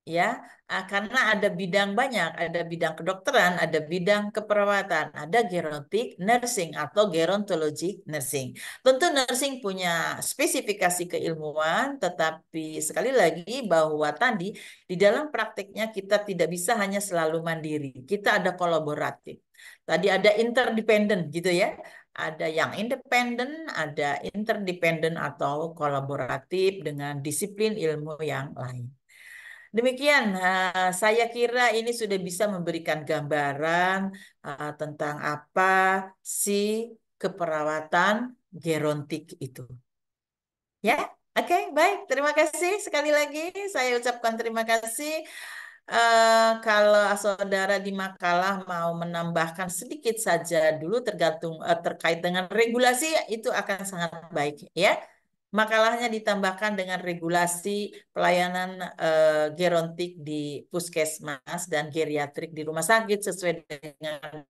Ya, karena ada bidang banyak, ada bidang kedokteran, ada bidang keperawatan, ada gerontik nursing atau gerontologic nursing. Tentu nursing punya spesifikasi keilmuan, tetapi sekali lagi bahwa tadi di dalam praktiknya kita tidak bisa hanya selalu mandiri, kita ada kolaboratif. Tadi ada interdependent gitu ya, ada yang independen, ada interdependent atau kolaboratif dengan disiplin ilmu yang lain. Demikian, saya kira ini sudah bisa memberikan gambaran tentang apa sih keperawatan gerontik itu. Ya, oke, baik. Terima kasih sekali lagi. Saya ucapkan terima kasih. Kalau saudara di makalah mau menambahkan sedikit saja dulu tergantung terkait dengan regulasi itu akan sangat baik ya. Makalahnya ditambahkan dengan regulasi pelayanan gerontik di puskesmas dan geriatrik di rumah sakit sesuai dengan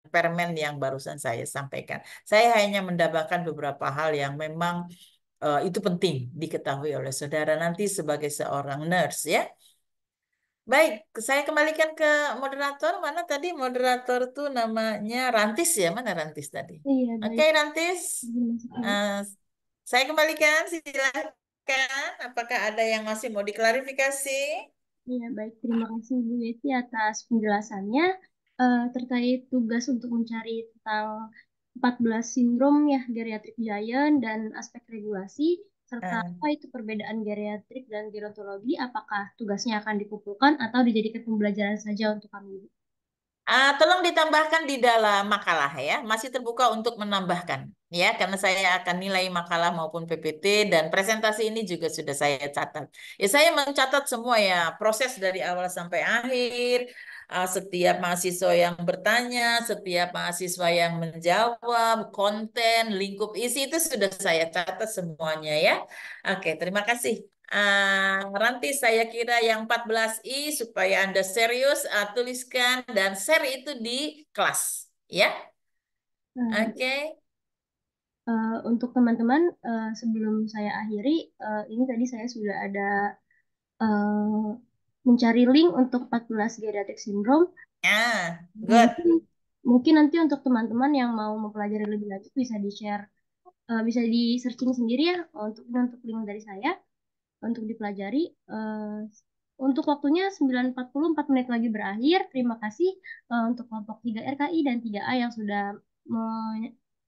permen yang barusan saya sampaikan. Saya hanya mendapatkan beberapa hal yang memang itu penting diketahui oleh saudara nanti sebagai seorang nurse ya. Baik, saya kembalikan ke moderator. Mana tadi moderator tuh namanya Rantis ya? Mana Rantis tadi? Iya, Oke, baik. Rantis. Izin masuk, Ibu. Eh, saya kembalikan, silakan. Apakah ada yang masih mau diklarifikasi? Iya, baik. Terima kasih Bu Yeti atas penjelasannya terkait tugas untuk mencari tentang 14 sindrom ya geriatric giant dan aspek regulasi serta apa itu perbedaan geriatrik dan gerontologi, apakah tugasnya akan dikumpulkan atau dijadikan pembelajaran saja untuk kami? Bu? Tolong ditambahkan di dalam makalah ya, masih terbuka untuk menambahkan ya, karena saya akan nilai makalah maupun PPT dan presentasi ini juga sudah saya catat. Ya, saya mencatat semua ya, proses dari awal sampai akhir, setiap mahasiswa yang bertanya, setiap mahasiswa yang menjawab, konten, lingkup isi itu sudah saya catat semuanya ya. Oke, terima kasih. Nanti saya kira yang 14I supaya Anda serius, tuliskan dan share itu di kelas. Ya, oke. Untuk teman-teman, sebelum saya akhiri, ini tadi saya sudah ada eh, mencari link untuk 14 geriatric syndrome. Good. Mungkin nanti untuk teman-teman yang mau mempelajari lebih lanjut bisa di-share, bisa di-searching sendiri ya untuk link dari saya untuk dipelajari. Untuk waktunya 9.40, 4 menit lagi berakhir. Terima kasih untuk kelompok 3 RKI dan 3A yang sudah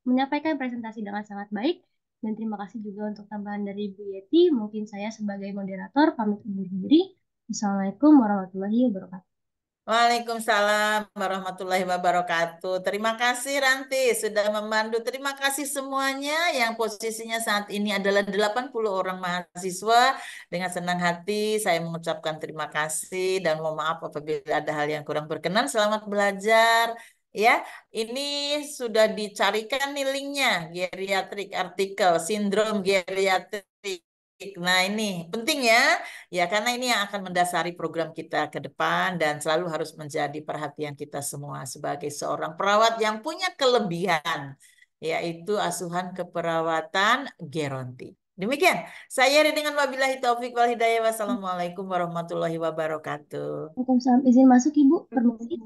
menyampaikan presentasi dengan sangat baik. Dan terima kasih juga untuk tambahan dari Bu Yeti. Mungkin saya sebagai moderator pamit undur diri. Assalamualaikum warahmatullahi wabarakatuh. Waalaikumsalam warahmatullahi wabarakatuh. Terima kasih Ranti sudah memandu. Terima kasih semuanya yang posisinya saat ini adalah 80 orang mahasiswa. Dengan senang hati saya mengucapkan terima kasih dan mohon maaf apabila ada hal yang kurang berkenan. Selamat belajar. Ya, ini sudah dicarikan nih linknya, geriatrik artikel, sindrom geriatrik. Nah, ini penting ya. Ya, karena ini yang akan mendasari program kita ke depan dan selalu harus menjadi perhatian kita semua sebagai seorang perawat yang punya kelebihan, yaitu asuhan keperawatan geronti. Demikian, saya Ri dengan wabillahi taufik wal hidayah. Wassalamualaikum warahmatullahi wabarakatuh. Waalaikumsalam. Izin masuk Ibu, permisi.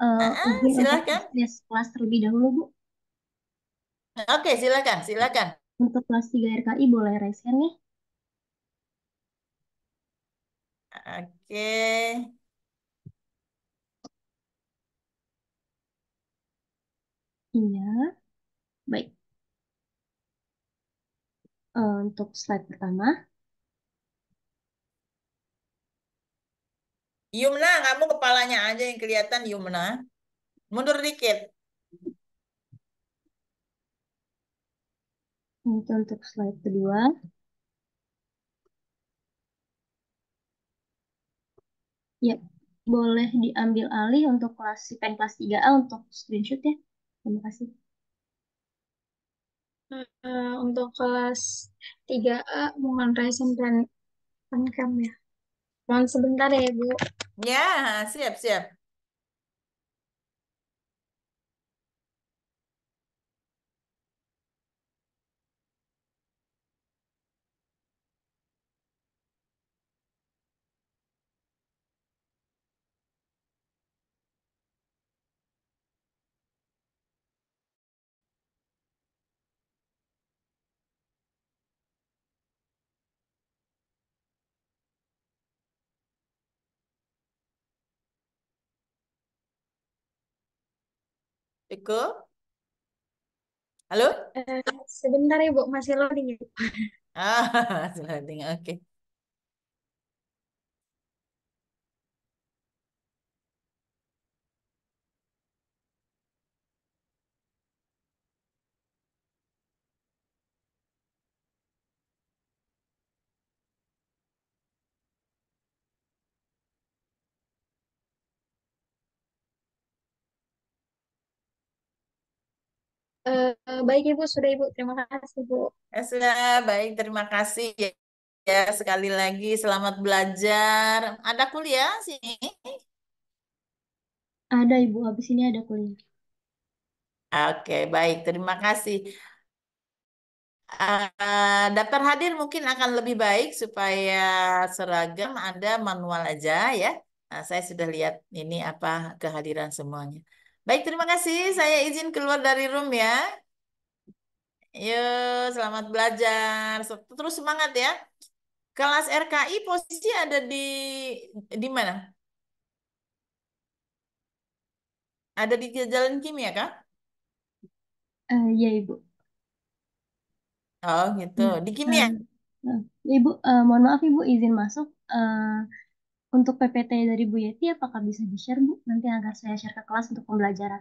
Izin untuk Silakan. kelas terlebih dahulu Bu. Oke, silakan, silakan. Untuk kelas 3 RKI boleh raise hand ya? Oke. Iya, baik. Untuk slide pertama. Yumna, kamu kepalanya aja yang kelihatan, Yumna. Mundur dikit. Itu untuk slide kedua. Ya, boleh diambil alih untuk kelas pen kelas 3A untuk screenshot ya. Terima kasih. Untuk kelas 3A mohon resen dan pencam ya. Mohon sebentar ya, Bu. Ya, siap. Cukup? Halo? Sebentar ya, Bu. Masih loading ya. Ah, oke. Baik, Ibu. Sudah, Ibu. Terima kasih, Bu. Sudah baik, terima kasih ya. Ya, sekali lagi selamat belajar. Ada kuliah sini? Ada Ibu, habis ini ada kuliah. Oke, baik, terima kasih. Daftar hadir mungkin akan lebih baik supaya seragam ada manual aja ya. Nah, saya sudah lihat ini apa kehadiran semuanya. Baik, terima kasih. Saya izin keluar dari room ya. Yuk, selamat belajar. Terus semangat ya. Kelas RKI posisi ada di mana? Ada di Jalan Kimia kah? Ya Ibu. Oh gitu, di Ya, Kimia. Ibu, mohon maaf Ibu izin masuk. Untuk PPT dari Bu Yeti apakah bisa di-share Bu? Nanti agar saya share ke kelas untuk pembelajaran.